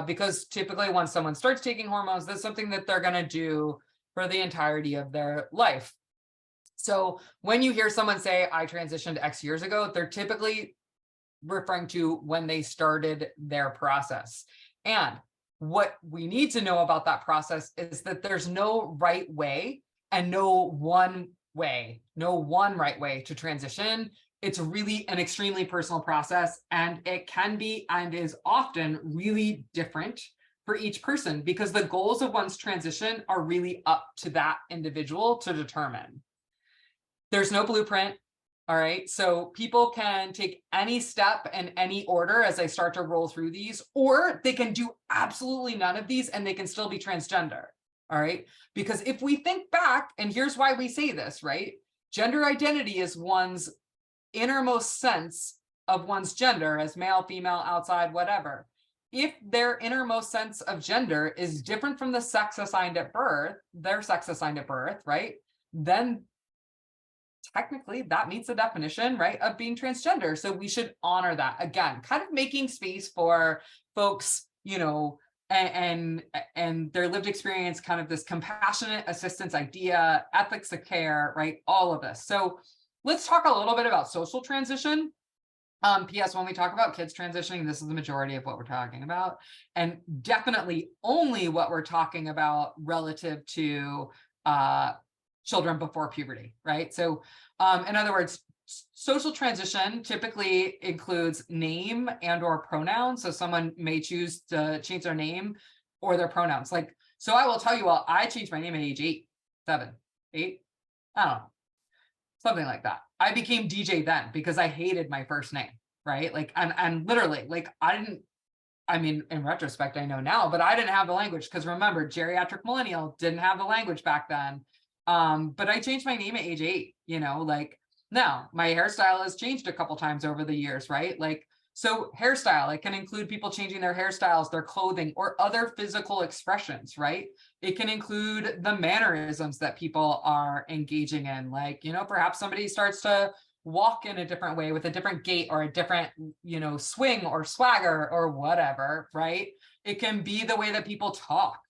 because typically when someone starts taking hormones, that's something that they're going to do for the entirety of their life. So when you hear someone say, I transitioned X years ago, they're typically referring to when they started their process. And what we need to know about that process is that there's no right way and no one way, no one right way to transition. It's really an extremely personal process, and it can be and is often really different for each person because the goals of one's transition are really up to that individual to determine. There's no blueprint. All right. So people can take any step in any order as they start to roll through these, or they can do absolutely none of these and they can still be transgender. All right. Because if we think back, and here's why we say this, right? Gender identity is one's innermost sense of one's gender as male, female, outside, whatever. If their innermost sense of gender is different from the sex assigned at birth, their sex assigned at birth, right? Then technically that meets the definition, right, of being transgender. So we should honor that. Again, kind of making space for folks, you know, and their lived experience, kind of this compassionate assistance idea, ethics of care, right? All of this. So let's talk a little bit about social transition. P.S. When we talk about kids transitioning, this is the majority of what we're talking about, and definitely only what we're talking about relative to children before puberty, right? So in other words, social transition typically includes name and or pronouns. So someone may choose to change their name or their pronouns. Like, so I will tell you all, I changed my name at age 8, 7, 8, I don't know, something like that. I became DJ then because I hated my first name, right? Like, and literally, like, I mean, in retrospect, I know now, but I didn't have the language because remember, geriatric millennial didn't have the language back then. But I changed my name at age 8, you know, like now my hairstyle has changed a couple times over the years, right? Like, so hairstyle, it can include people changing their hairstyles, their clothing, or other physical expressions, right? It can include the mannerisms that people are engaging in. Like, you know, perhaps somebody starts to walk in a different way with a different gait or a different, you know, swing or swagger or whatever, right? It can be the way that people talk.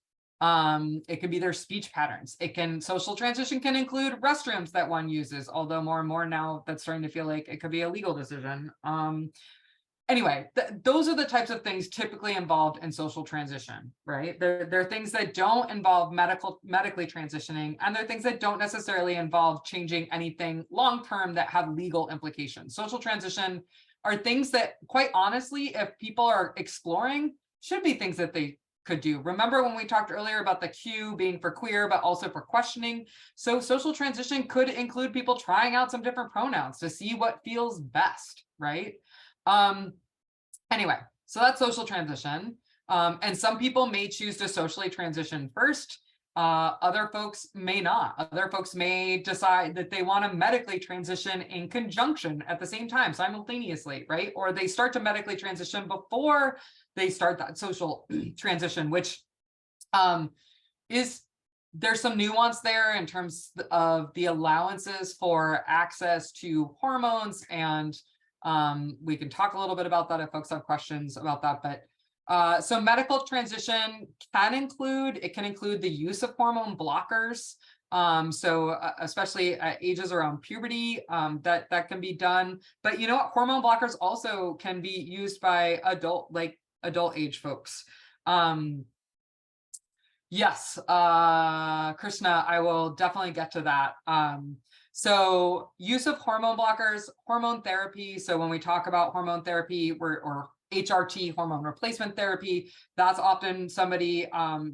It can be their speech patterns. Social transition can include restrooms that one uses, although more and more now that's starting to feel like it could be a legal decision. Anyway, those are the types of things typically involved in social transition, right? There are things that don't involve medically transitioning, and there are things that don't necessarily involve changing anything long-term that have legal implications. Social transition are things that, quite honestly, if people are exploring, should be things that they could do. Remember when we talked earlier about the Q being for queer, but also for questioning? So social transition could include people trying out some different pronouns to see what feels best, right? Anyway, so that's social transition. And some people may choose to socially transition first. Other folks may not. Other folks may decide that they want to medically transition in conjunction at the same time, simultaneously, right? Or they start to medically transition before they start that social transition, which there's some nuance there in terms of the allowances for access to hormones, and we can talk a little bit about that if folks have questions about that. But so medical transition can include the use of hormone blockers. Especially at ages around puberty, that can be done. But you know what? Hormone blockers also can be used by adult age folks. Yes, Krishna, I will definitely get to that. So use of hormone blockers, hormone therapy. So when we talk about hormone therapy or HRT, hormone replacement therapy, that's often somebody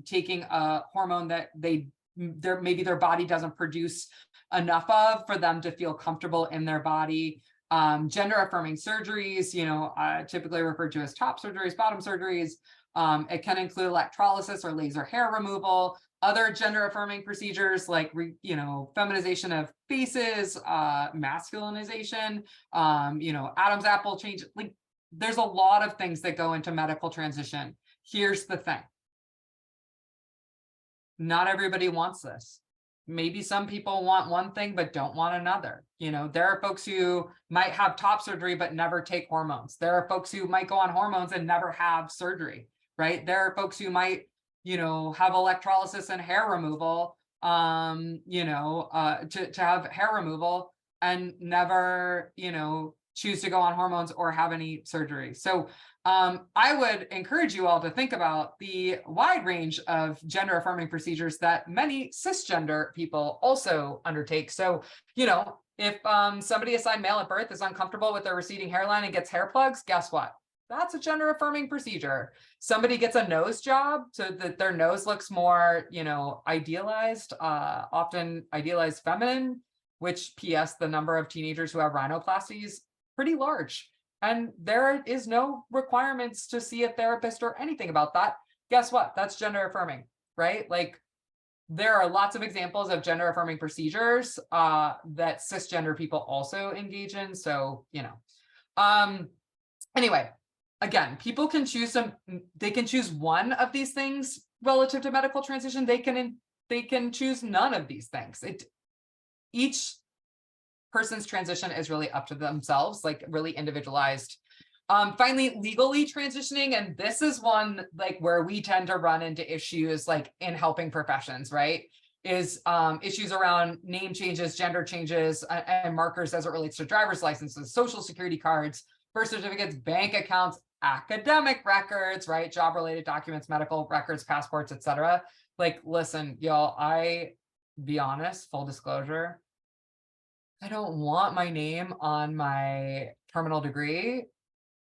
taking a hormone that maybe their body doesn't produce enough of for them to feel comfortable in their body. Gender affirming surgeries, you know, typically referred to as top surgeries, bottom surgeries. It can include electrolysis or laser hair removal, other gender affirming procedures like, feminization of faces, masculinization, Adam's apple change. Like, there's a lot of things that go into medical transition. Here's the thing. Not everybody wants this. Maybe some people want one thing but don't want another. You know, there are folks who might have top surgery but never take hormones. There are folks who might go on hormones and never have surgery, right? There are folks who might, have electrolysis and hair removal, to have hair removal and never, choose to go on hormones or have any surgery. So I would encourage you all to think about the wide range of gender affirming procedures that many cisgender people also undertake. So, if somebody assigned male at birth is uncomfortable with their receding hairline and gets hair plugs, guess what? That's a gender affirming procedure. Somebody gets a nose job so that their nose looks more, idealized, often idealized feminine, which PS, the number of teenagers who have rhinoplasties, pretty large. And there is no requirements to see a therapist or anything about that. Guess what? That's gender affirming, right? Like, there are lots of examples of gender affirming procedures that cisgender people also engage in. So, anyway, again, people can choose they can choose one of these things relative to medical transition. They can choose none of these things. Each person's transition is really up to themselves, like really individualized. Finally, legally transitioning, and this is one like where we tend to run into issues like in helping professions, right? Is issues around name changes, gender changes, and markers as it relates to driver's licenses, social security cards, birth certificates, bank accounts, academic records, right? Job-related documents, medical records, passports, etc. Like, listen, y'all, be honest, full disclosure, I don't want my name on my terminal degree,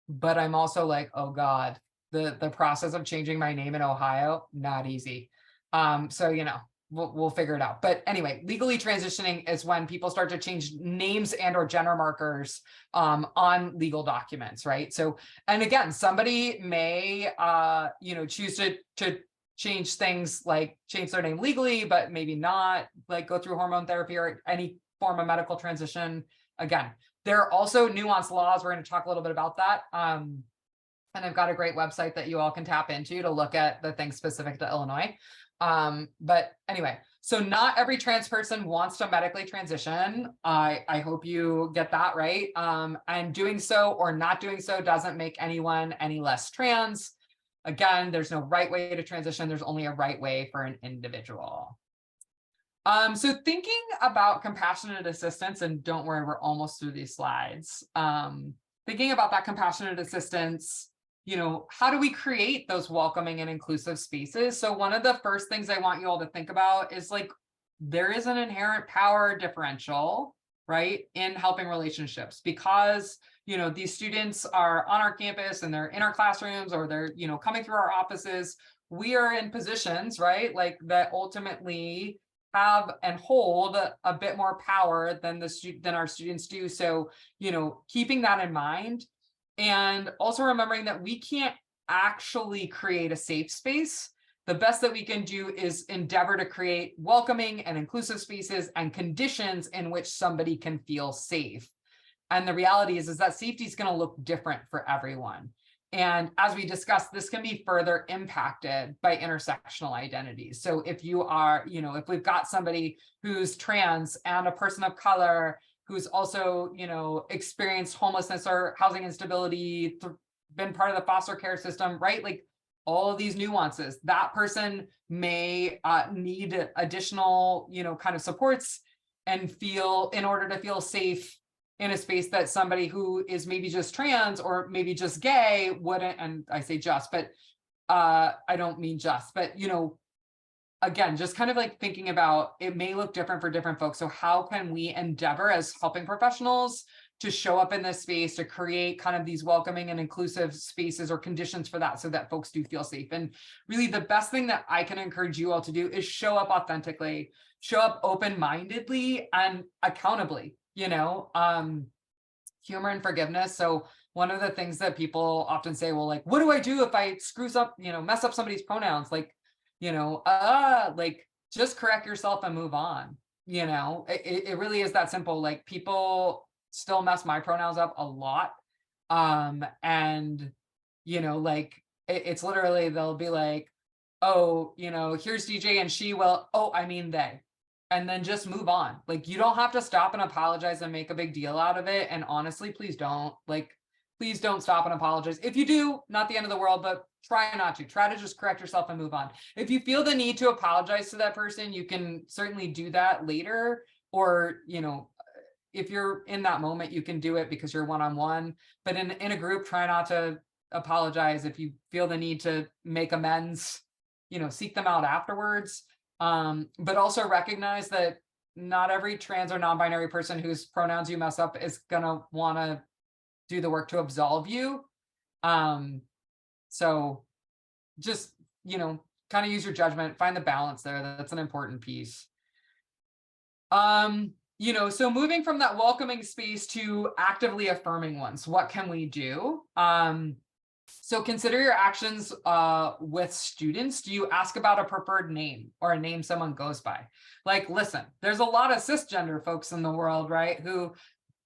but I'm also like, oh God, the process of changing my name in Ohio, not easy. So, we'll figure it out. But anyway, legally transitioning is when people start to change names and or gender markers on legal documents, right? So, and again, somebody may, choose to change things like change their name legally, but maybe not like go through hormone therapy or any form of medical transition. Again, there are also nuanced laws. We're going to talk a little bit about that. And I've got a great website that you all can tap into to look at the things specific to Illinois. But anyway, so not every trans person wants to medically transition. I hope you get that right. And doing so or not doing so doesn't make anyone any less trans. Again, there's no right way to transition. There's only a right way for an individual. So thinking about compassionate assistance, and don't worry, we're almost through these slides. Thinking about that compassionate assistance, how do we create those welcoming and inclusive spaces? So one of the first things I want you all to think about is like, there is an inherent power differential, right, in helping relationships because, these students are on our campus and they're in our classrooms or they're, coming through our offices. We are in positions, right, like that ultimately have and hold a bit more power than our students do. So, keeping that in mind, and also remembering that we can't actually create a safe space. The best that we can do is endeavor to create welcoming and inclusive spaces and conditions in which somebody can feel safe. And the reality is that safety is going to look different for everyone. And as we discussed, this can be further impacted by intersectional identities. So if you are, if we've got somebody who's trans and a person of color who's also, experienced homelessness or housing instability, been part of the foster care system, right? Like all of these nuances, that person may need additional, kind of supports and in order to feel safe in a space that somebody who is maybe just trans or maybe just gay wouldn't, and I say just, but I don't mean just, but, again, just kind of like thinking about it may look different for different folks. So how can we endeavor as helping professionals to show up in this space to create kind of these welcoming and inclusive spaces or conditions for that so that folks do feel safe? And really the best thing that I can encourage you all to do is show up authentically, show up open-mindedly and accountably. Humor and forgiveness. So one of the things that people often say, well, like, what do I do if I screws up, mess up somebody's pronouns? Like, like just correct yourself and move on. It really is that simple. Like people still mess my pronouns up a lot. And, like it's literally, they'll be like, oh, here's DJ and she will, oh, I mean, they. And then just move on. Like you don't have to stop and apologize and make a big deal out of it. And honestly, please don't stop and apologize. If you do, not the end of the world, but try not to. Try to just correct yourself and move on. If you feel the need to apologize to that person, you can certainly do that later or, if you're in that moment, you can do it because you're one-on-one, but in a group, try not to apologize. If you feel the need to make amends, seek them out afterwards. But also recognize that not every trans or non-binary person whose pronouns you mess up is gonna want to do the work to absolve you. So just, kind of use your judgment, find the balance there. That's an important piece. So moving from that welcoming space to actively affirming ones, what can we do? So consider your actions with students. Do you ask about a preferred name or a name someone goes by? Like, listen, there's a lot of cisgender folks in the world, right? Who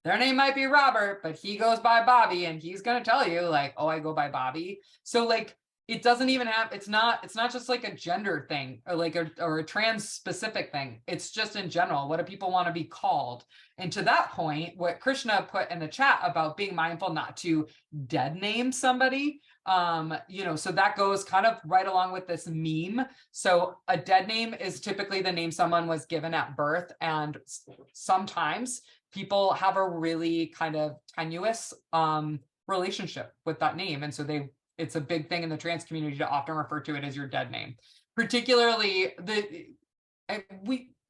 their name might be Robert, but he goes by Bobby, and he's going to tell you like, oh, I go by Bobby. So like, it doesn't even have, it's not just like a gender thing or like or a trans specific thing. It's just in general, what do people want to be called? And to that point, what Krishna put in the chat about being mindful not to dead name somebody, so that goes kind of right along with this meme. So a dead name is typically the name someone was given at birth. And sometimes people have a really kind of tenuous relationship with that name. And so it's a big thing in the trans community to often refer to it as your dead name. Particularly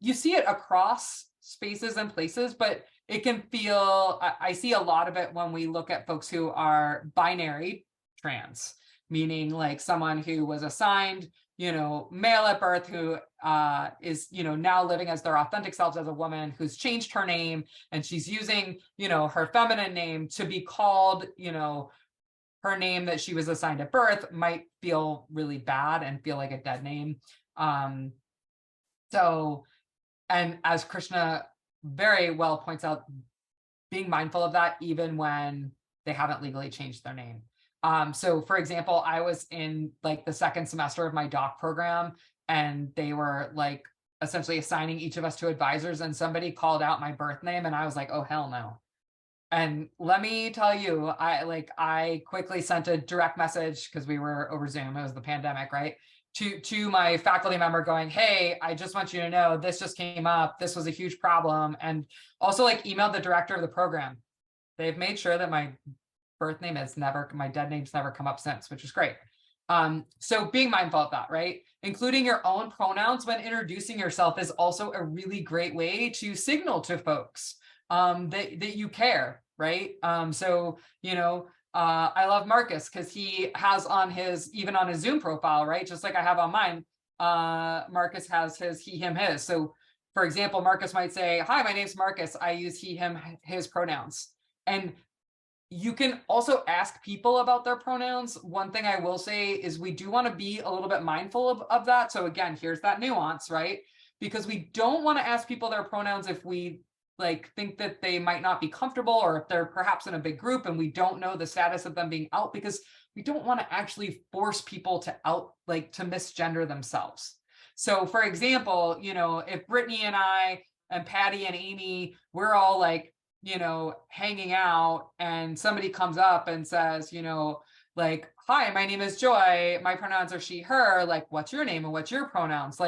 you see it across spaces and places, but it can feel, I see a lot of it when we look at folks who are binary trans, meaning like someone who was assigned, male at birth, who is, now living as their authentic selves as a woman who's changed her name, and she's using, her feminine name to be called, her name that she was assigned at birth, might feel really bad and feel like a dead name. And as Krishna very well points out, being mindful of that even when they haven't legally changed their name. So for example, I was in like the second semester of my doc program, and they were like essentially assigning each of us to advisors, and somebody called out my birth name, and I was like, oh, hell no. And let me tell you, I quickly sent a direct message, because we were over Zoom, it was the pandemic, right? To my faculty member going, hey, I just want you to know this just came up. This was a huge problem. And also like emailed the director of the program. They've made sure that my birth name my dead name's never come up since, which is great. So being mindful of that, right? Including your own pronouns when introducing yourself is also a really great way to signal to folks that you care, right? I love Marcus because he has on his Zoom profile, right? Just like I have on mine, Marcus has his he, him, his. So for example, Marcus might say, hi, my name's Marcus. I use he, him, his pronouns. And you can also ask people about their pronouns. One thing I will say is we do want to be a little bit mindful of that. So again, here's that nuance, right? Because we don't want to ask people their pronouns if we think that they might not be comfortable, or if they're perhaps in a big group and we don't know the status of them being out, because we don't want to actually force people to to misgender themselves. So for example, if Brittany and I and Patty and Amy, we're all hanging out, and somebody comes up and says, hi, my name is Joy. My pronouns are she, her. What's your name and what's your pronouns?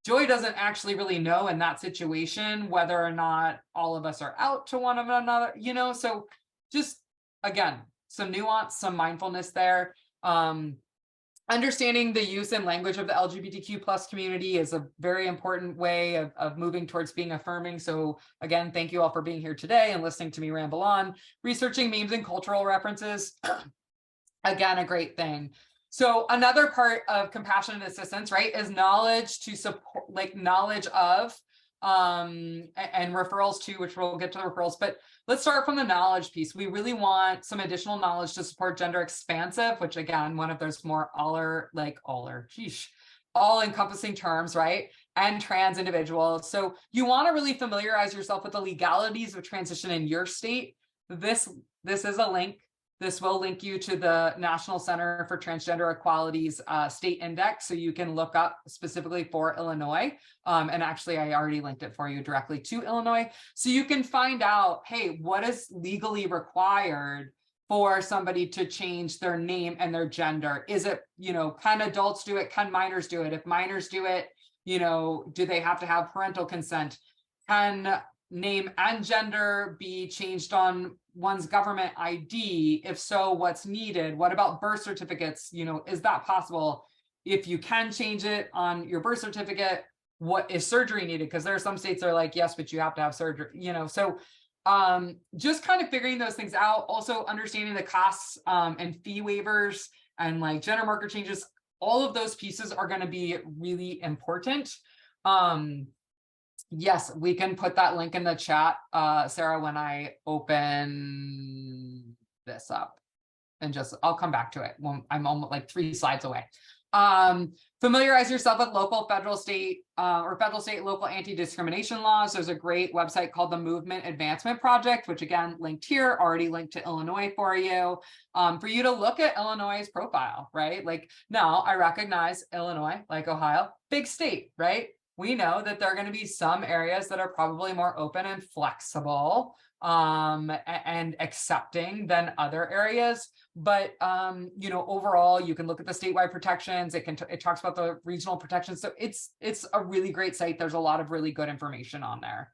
Joy doesn't actually really know in that situation whether or not all of us are out to one another, so just, again, some nuance, some mindfulness there. Understanding the use and language of the LGBTQ plus community is a very important way of moving towards being affirming. So again, thank you all for being here today and listening to me ramble on. Researching memes and cultural references, again, a great thing. So another part of compassionate assistance, right, is knowledge to support, knowledge of, and referrals too, which we'll get to the referrals, but let's start from the knowledge piece. We really want some additional knowledge to support gender expansive, which again, one of those more all-encompassing terms, right? And trans individuals. So you want to really familiarize yourself with the legalities of transition in your state. This is a link. This will link you to the National Center for Transgender Equality's state index, so you can look up specifically for Illinois. And actually, I already linked it for you directly to Illinois. So you can find out, hey, what is legally required for somebody to change their name and their gender? Is it, can adults do it? Can minors do it? If minors do it, do they have to have parental consent? Can name and gender be changed on one's government ID? If so, what's needed? What about birth certificates? You know, is that possible? If you can change it on your birth certificate, what is surgery needed? Because there are some states that are like, yes, but you have to have surgery, you know, so just kind of figuring those things out. Also understanding the costs and fee waivers and like gender marker changes. All of those pieces are going to be really important. Yes, we can put that link in the chat, Sarah, when I open this up, and just, I'll come back to it when I'm almost like 3 slides away. Familiarize yourself with local, federal, state, or federal, state, local anti-discrimination laws. There's a great website called the Movement Advancement Project, which again, linked here, already linked to Illinois for you to look at Illinois' profile, right? Like, now I recognize Illinois, like Ohio, big state, right? We know that there are going to be some areas that are probably more open and flexible and accepting than other areas. But, you know, overall, you can look at the statewide protections. It talks about the regional protections. So it's a really great site. There's a lot of really good information on there.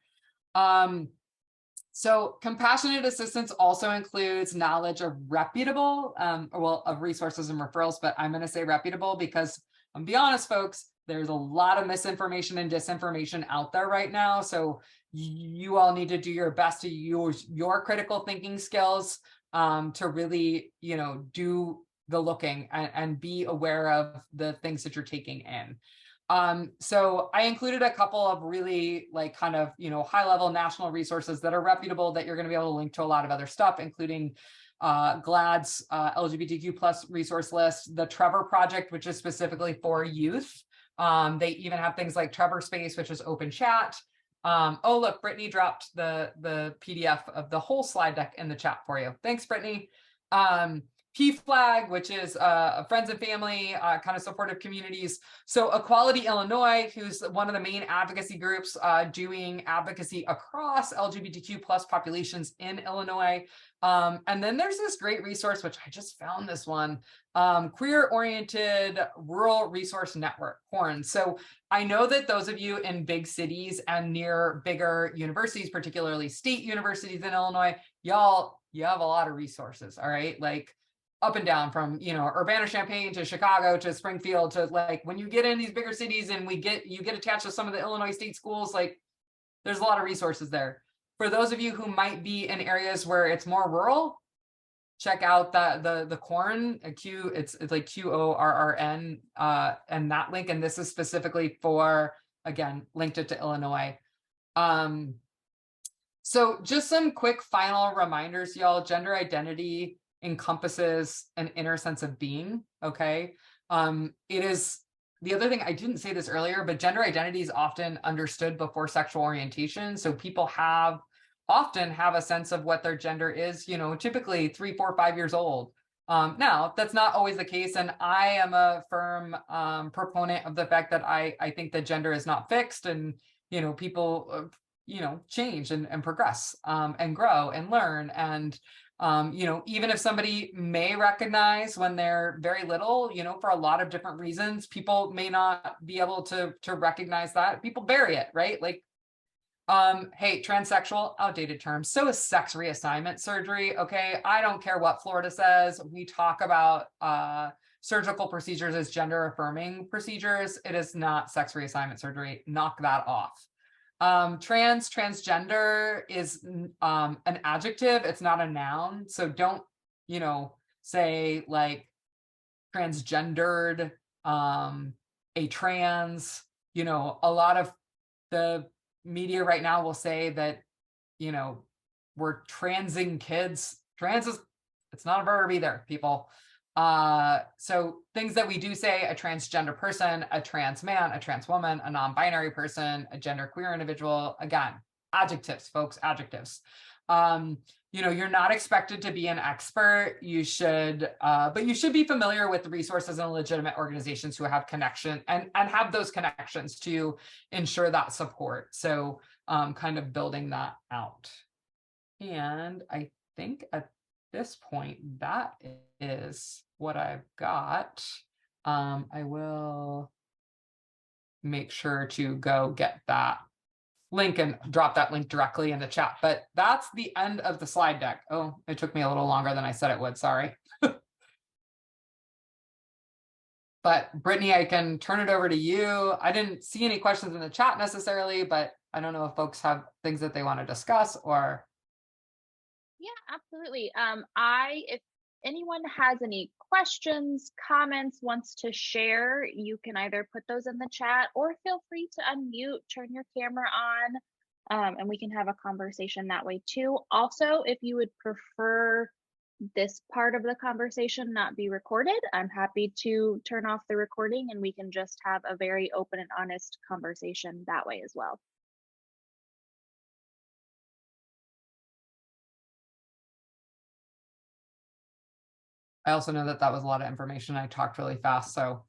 So compassionate assistance also includes knowledge of reputable, of resources and referrals, but I'm going to say reputable because I'm be honest, folks, there's a lot of misinformation and disinformation out there right now. So you all need to do your best to use your critical thinking skills to really, you know, do the looking and be aware of the things that you're taking in. So I included a couple of really like kind of, you know, high level national resources that are reputable that you're going to be able to link to a lot of other stuff, including GLAAD's LGBTQ plus resource list, the Trevor Project, which is specifically for youth. They even have things like Trevor Space, which is open chat. Oh, look, Brittany dropped the PDF of the whole slide deck in the chat for you. Thanks, Brittany. PFLAG, which is friends and family, kind of supportive communities. So Equality Illinois, who's one of the main advocacy groups doing advocacy across LGBTQ plus populations in Illinois. And then there's this great resource, which I just found this one, Queer-Oriented Rural Resource Network, QORN. So I know that those of you in big cities and near bigger universities, particularly state universities in Illinois, you have a lot of resources, all right? Like up and down from, you know, Urbana-Champaign to Chicago to Springfield to like, when you get in these bigger cities and you get attached to some of the Illinois state schools, like there's a lot of resources there. For those of you who might be in areas where it's more rural, check out the QORN, it's like QORRN, and that link. And this is specifically for, again, linked it to Illinois. So just some quick final reminders, y'all. Gender identity encompasses an inner sense of being, okay? It is, the other thing, I didn't say this earlier, but gender identity is often understood before sexual orientation. So people often have a sense of what their gender is, you know, typically 3, 4, 5 years old. Now, that's not always the case. And I am a firm proponent of the fact that I think that gender is not fixed, and, you know, people, you know, change and progress and grow and learn. And, you know, even if somebody may recognize when they're very little, you know, for a lot of different reasons, people may not be able to recognize that. People bury it, right? Like, hey, transsexual, outdated term. So is sex reassignment surgery. Okay, I don't care what Florida says. We talk about surgical procedures as gender affirming procedures. It is not sex reassignment surgery. Knock that off. Transgender is an adjective. It's not a noun. So don't, you know, say like transgendered, a trans, you know, a lot of the media right now will say that, you know, we're transing kids. It's not a verb either, people. So things that we do say: a transgender person, a trans man, a trans woman, a non-binary person, a genderqueer individual. Again, adjectives, folks, adjectives. You know, you're not expected to be an expert. You should, but you should be familiar with the resources and legitimate organizations who have connection and have those connections to ensure that support. So kind of building that out. And I think at this point, that is what I've got. I will make sure to go get that link and drop that link directly in the chat. But that's the end of the slide deck. Oh, it took me a little longer than I said it would, sorry. But Brittany, I can turn it over to you. I didn't see any questions in the chat necessarily, but I don't know if folks have things that they want to discuss or. Yeah, absolutely. If anyone has any questions, comments, wants to share, you can either put those in the chat or feel free to unmute, turn your camera on, and we can have a conversation that way too. Also, if you would prefer this part of the conversation not be recorded, I'm happy to turn off the recording and we can just have a very open and honest conversation that way as well. I also know that that was a lot of information. I talked really fast, so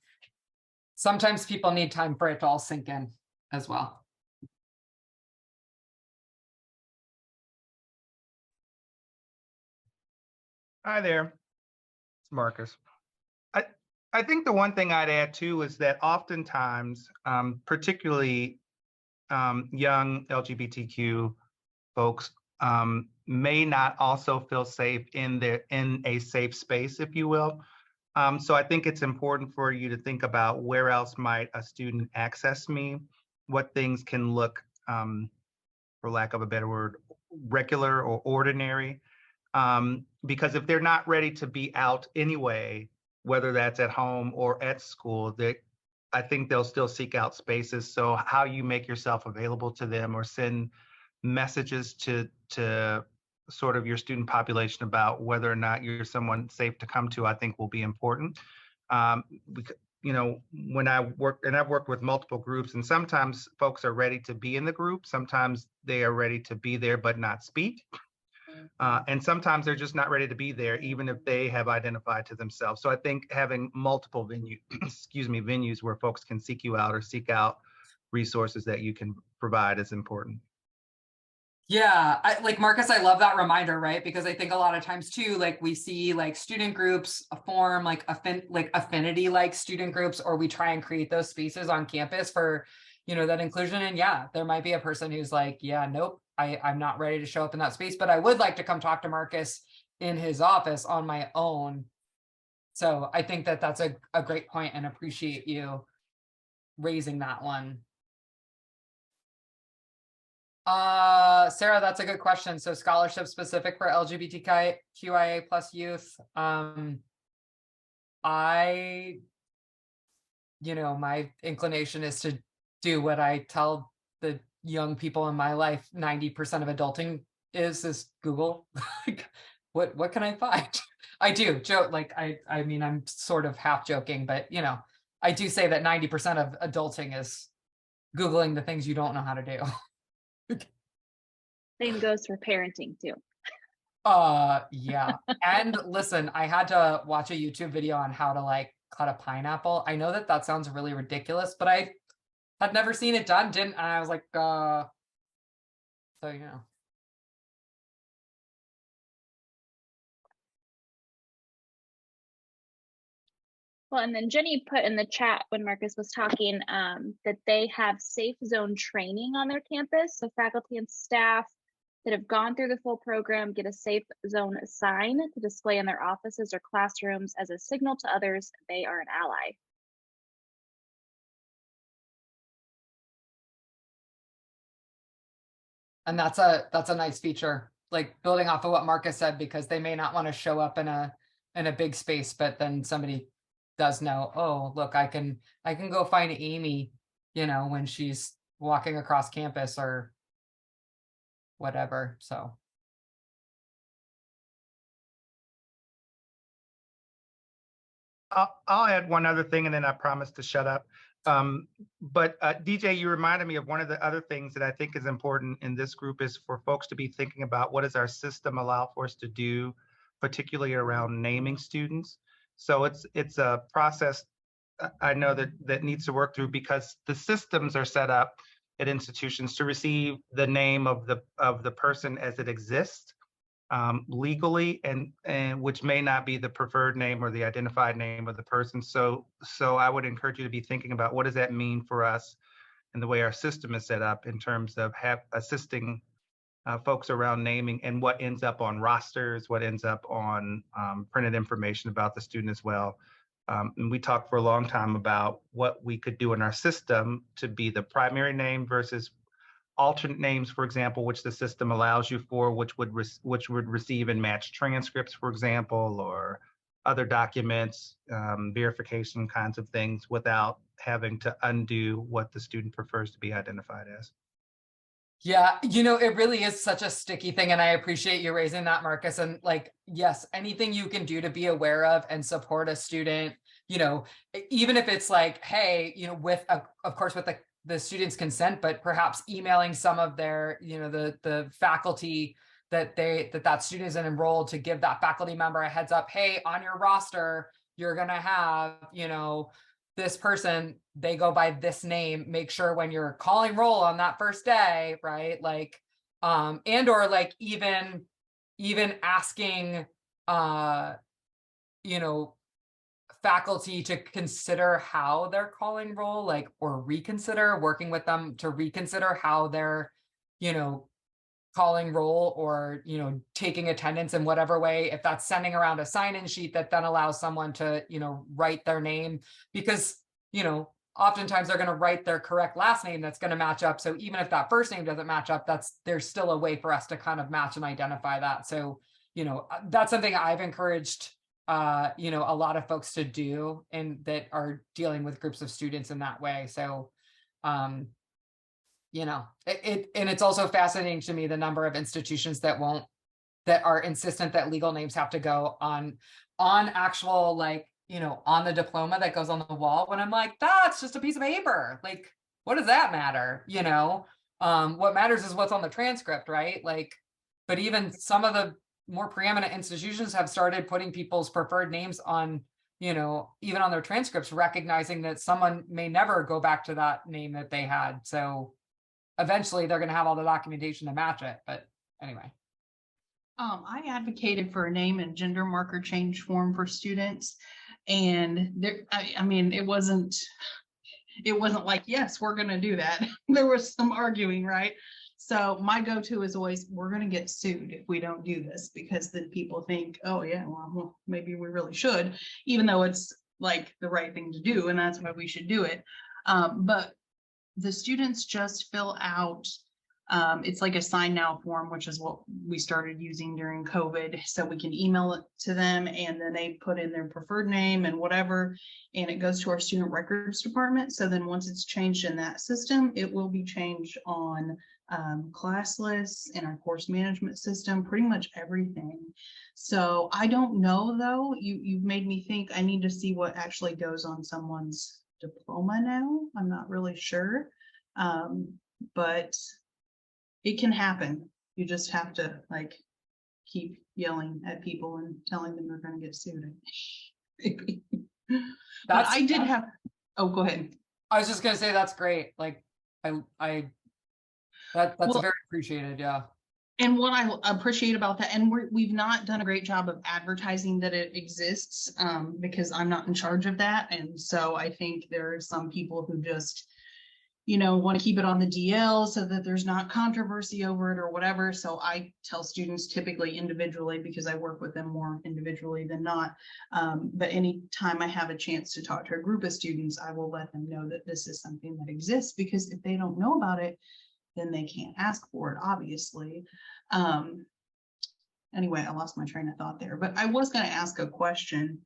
sometimes people need time for it to all sink in as well. Hi there, it's Marcus. I think the one thing I'd add too is that oftentimes, particularly young LGBTQ folks may not also feel safe in a safe space, if you will. So I think it's important for you to think about where else might a student access me, what things can look, for lack of a better word, regular or ordinary. Because if they're not ready to be out anyway, whether that's at home or at school, I think they'll still seek out spaces. So how you make yourself available to them or send messages to sort of your student population about whether or not you're someone safe to come to, I think will be important. Because, you know, when I've worked with multiple groups, and sometimes folks are ready to be in the group, sometimes they are ready to be there but not speak. And sometimes they're just not ready to be there, even if they have identified to themselves. So I think having multiple venues where folks can seek you out or seek out resources that you can provide is important. Yeah, like Marcus, I love that reminder, right? Because I think a lot of times too, like we see like student groups form like affinity like student groups, or we try and create those spaces on campus for, you know, that inclusion. And yeah, there might be a person who's like, yeah, nope, I'm not ready to show up in that space, but I would like to come talk to Marcus in his office on my own. So I think that that's a great point and appreciate you raising that one. Sarah, that's a good question. So scholarship specific for LGBTQIA plus youth. You know, my inclination is to do what I tell the young people in my life 90% of adulting is Google. Like, what can I find? I do joke, like I mean, I'm sort of half joking, but you know, I do say that 90% of adulting is Googling the things you don't know how to do. Same goes for parenting too. Yeah. And listen, I had to watch a YouTube video on how to like cut a pineapple. I know that that sounds really ridiculous, but I had never seen it done, and I was like, so you know. Well, and then Jenny put in the chat when Marcus was talking that they have safe zone training on their campus. So faculty and staff that have gone through the full program get a safe zone sign to display in their offices or classrooms as a signal to others they are an ally. And that's a nice feature, like building off of what Marcus said, because they may not want to show up in a big space, but then somebody does know, oh, look, I can go find Amy, you know, when she's walking across campus or whatever. So I'll add one other thing and then I promise to shut up. But DJ, you reminded me of one of the other things that I think is important in this group is for folks to be thinking about what does our system allow for us to do, particularly around naming students. So it's a process I know that needs to work through because the systems are set up at institutions to receive the name of the person as it exists. Legally, and which may not be the preferred name or the identified name of the person. So I would encourage you to be thinking about what does that mean for us and the way our system is set up in terms of assisting folks around naming and what ends up on rosters, what ends up on printed information about the student as well. And we talked for a long time about what we could do in our system to be the primary name versus alternate names, for example, which the system allows you for, which would receive and match transcripts, for example, or other documents, verification kinds of things, without having to undo what the student prefers to be identified as. Yeah, it really is such a sticky thing. And I appreciate you raising that, Marcus. And like, yes, anything you can do to be aware of and support a student, even if it's like, hey, with, of course, with the student's consent, but perhaps emailing some of their, the faculty that that student is enrolled, to give that faculty member a heads up, hey, on your roster, you're going to have, this person, they go by this name. Make sure when you're calling roll on that first day, right? Like, and or like even asking, faculty to consider how they're calling roll, like, or reconsider, working with them to reconsider how they're, calling roll, or, taking attendance in whatever way, if that's sending around a sign-in sheet that then allows someone to, write their name, because, oftentimes they're going to write their correct last name that's going to match up. So even if that first name doesn't match up, there's still a way for us to kind of match and identify that. So, that's something I've encouraged, a lot of folks to do, and that are dealing with groups of students in that way. So, and it's also fascinating to me, the number of institutions that are insistent that legal names have to go on actual, like, on the diploma that goes on the wall, when I'm like, that's just a piece of paper. Like, what does that matter? What matters is what's on the transcript, right? Like, but even some of the more preeminent institutions have started putting people's preferred names on, even on their transcripts, recognizing that someone may never go back to that name that they had. So eventually they're going to have all the documentation to match it. But anyway. I advocated for a name and gender marker change form for students. And there, I mean, it wasn't like, yes, we're going to do that. There was some arguing, right? So my go-to is always, we're going to get sued if we don't do this, because then people think, oh yeah, well, maybe we really should, even though it's like the right thing to do. And that's why we should do it. But the students just fill out, it's like a sign now form, which is what we started using during COVID. So we can email it to them, and then they put in their preferred name and whatever, and it goes to our student records department. So then once it's changed in that system, it will be changed on class lists and our course management system, pretty much everything. So I don't know, though, you've made me think I need to see what actually goes on someone's diploma now. I'm not really sure, but it can happen. You just have to like keep yelling at people and telling them they're going to get sued. But I did have, oh, go ahead. I was just going to say, that's great. Like, that's very appreciated. Yeah. And what I appreciate about that, and we've not done a great job of advertising that it exists, because I'm not in charge of that. And so I think there are some people who just, want to keep it on the DL so that there's not controversy over it or whatever. So I tell students typically individually, because I work with them more individually than not. But anytime I have a chance to talk to a group of students, I will let them know that this is something that exists, because if they don't know about it, then they can't ask for it, obviously. Anyway, I lost my train of thought there, but I was going to ask a question,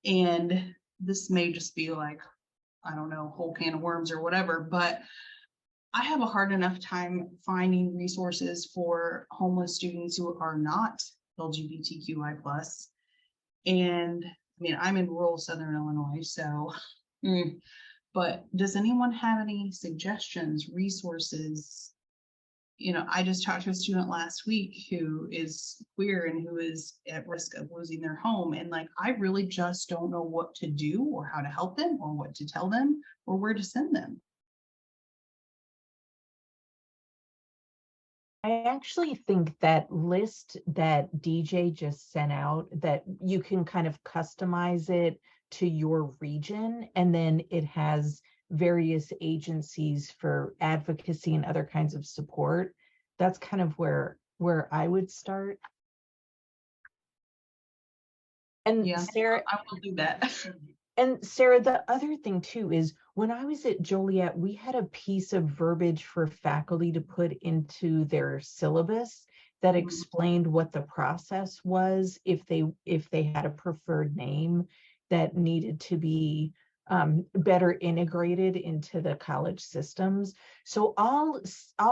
and this may just be like, I don't know, whole can of worms or whatever, but I have a hard enough time finding resources for homeless students who are not LGBTQI+. And I mean, I'm in rural Southern Illinois, so, but does anyone have any suggestions, resources? I just talked to a student last week who is queer and who is at risk of losing their home. And like, I really just don't know what to do or how to help them or what to tell them or where to send them. I actually think that list that DJ just sent out, that you can kind of customize it to your region, and then it has various agencies for advocacy and other kinds of support. That's kind of where I would start. And Yeah, Sarah, I will do that. and Sarah, the other thing too is when I was at Joliet, we had a piece of verbiage for faculty to put into their syllabus that explained what the process was if they had a preferred name that needed to be better integrated into the college systems. So I'll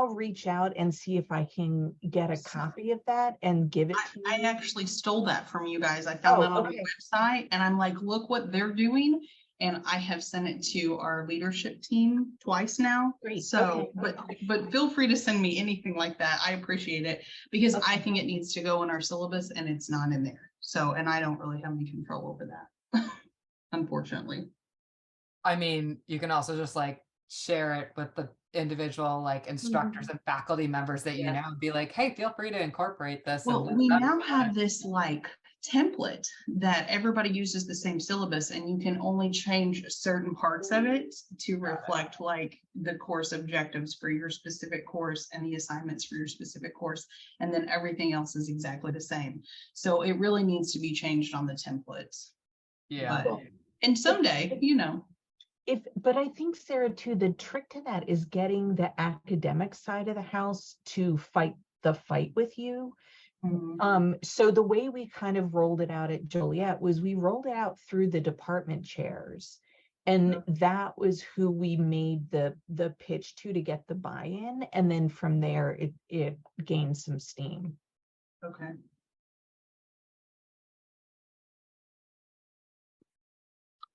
reach out and see if I can get a copy of that and give it to I you. actually stole that from you guys. I found that on the website and I'm like, look what they're doing. And I have sent it to our leadership team twice now. Great. So, Okay. but feel free to send me anything like that. I appreciate it because I think it needs to go in our syllabus and it's not in there. So, and I don't really have any control over that, unfortunately. I mean, you can also just like share it with the individual like instructors and faculty members that you know, and be like, hey, feel free to incorporate this. Well, we now have this like template that everybody uses the same syllabus and you can only change certain parts of it to reflect like the course objectives for your specific course and the assignments for your specific course. And then everything else is exactly the same. So it really needs to be changed on the templates. Yeah. But, and someday, you know. But I think, Sarah, too, the trick to that is getting the academic side of the house to fight the fight with you. So the way we kind of rolled it out at Joliet was we rolled it out through the department chairs. And that was who we made the pitch to get the buy-in. And then from there, it gained some steam. Okay.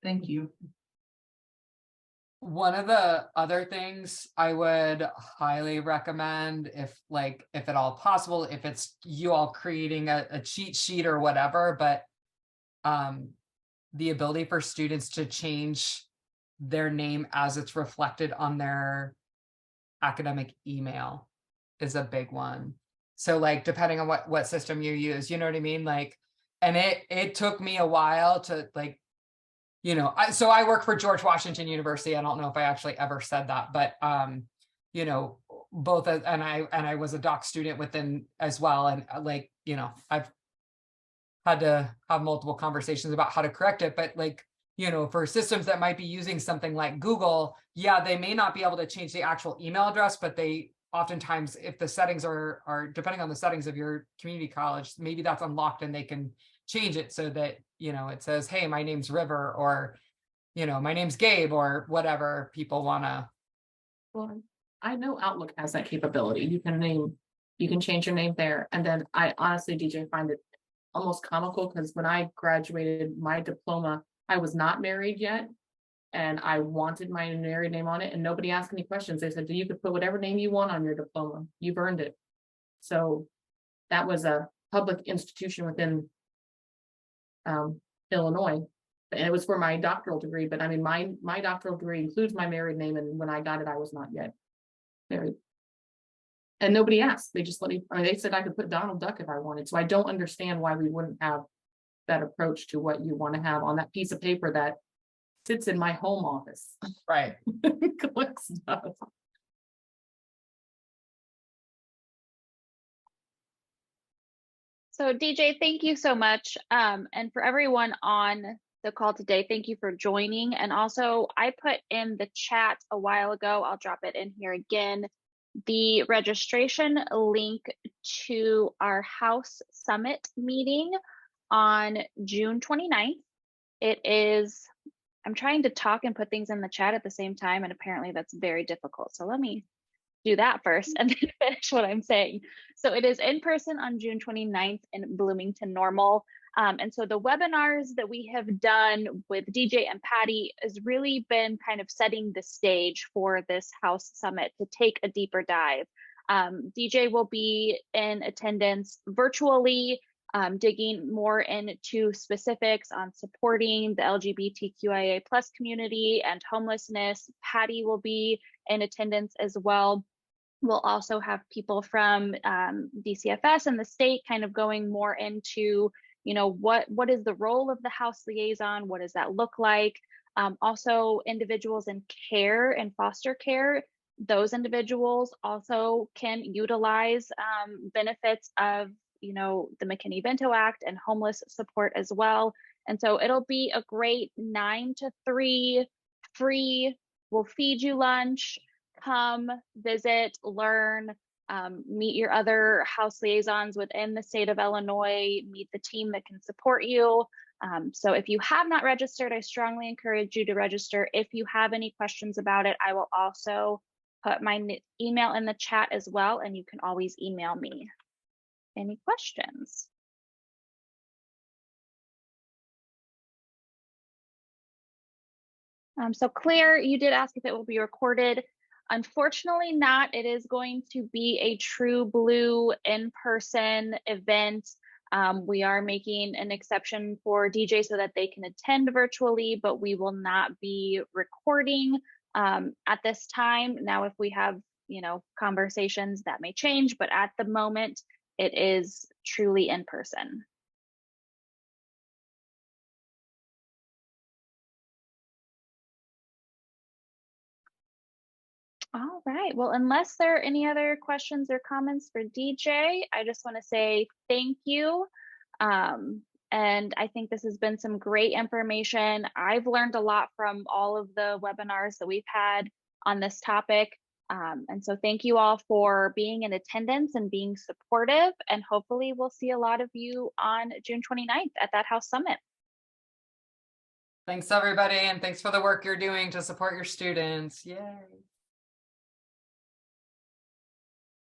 Thank you. One of the other things I would highly recommend, if at all possible, if it's you all creating a cheat sheet or whatever, but the ability for students to change their name as it's reflected on their academic email is a big one. So like depending on what system you use, you know what I mean? Like, and it took me a while to like, you know, so I work for George Washington University. I don't know if I actually ever said that, but you know, both and I was a doc student within as well. And like, you know, I've had to have multiple conversations about how to correct it, but like, you know, for systems that might be using something like Google, yeah, they may not be able to change the actual email address, but they oftentimes, if the settings are depending on the settings of your community college, maybe that's unlocked and they can change it so that, you know, it says, hey, my name's River, or, you know, my name's Gabe, or whatever people want to. Well, I know Outlook has that capability. You can change your name there. And then I honestly, DJ, find it almost comical because when I graduated my diploma, I was not married yet. And I wanted my married name on it and nobody asked any questions. They said, you could put whatever name you want on your diploma. You've earned it. So that was a public institution within Illinois. And it was for my doctoral degree, but I mean, my doctoral degree includes my married name. And when I got it, I was not yet married. And nobody asked. They just let me, I mean, they said I could put Donald Duck if I wanted. So I don't understand why we wouldn't have that approach to what you want to have on that piece of paper that sits in my home office. Right. Collect stuff. So DJ, thank you so much. And for everyone on the call today, thank you for joining. And also I put in the chat a while ago, I'll drop it in here again, the registration link to our House Summit meeting on June 29th. It is, I'm trying to talk and put things in the chat at the same time, and apparently that's very difficult. So let me do that first and then finish what I'm saying. So it is in person on June 29th in Bloomington Normal. And so the webinars that we have done with DJ and Patty has really been kind of setting the stage for this House Summit to take a deeper dive. DJ will be in attendance virtually, digging more into specifics on supporting the LGBTQIA+ community and homelessness. Patty will be in attendance as well. We'll also have people from DCFS and the state kind of going more into, you know, what is the role of the House liaison? What does that look like? Also, individuals in care and foster care, those individuals also can utilize benefits of, you know, the McKinney-Vento Act and homeless support as well. And so it'll be a great 9 to 3 free. We'll feed you lunch. Come visit, learn, meet your other house liaisons within the state of Illinois, meet the team that can support you. So if you have not registered, I strongly encourage you to register. If you have any questions about it, I will also put my email in the chat as well, and you can always email me. Any questions? So Claire, you did ask if it will be recorded. Unfortunately not. It is going to be a true blue in-person event. We are making an exception for DJ so that they can attend virtually, but we will not be recording at this time. Now, if we have, you know, conversations, that may change, but at the moment, it is truly in person. All right. Well, unless there are any other questions or comments for DJ, I just want to say thank you. And I think this has been some great information. I've learned a lot from all of the webinars that we've had on this topic. And so thank you all for being in attendance and being supportive. And hopefully we'll see a lot of you on June 29th at that House Summit. Thanks, everybody. And thanks for the work you're doing to support your students. Yay.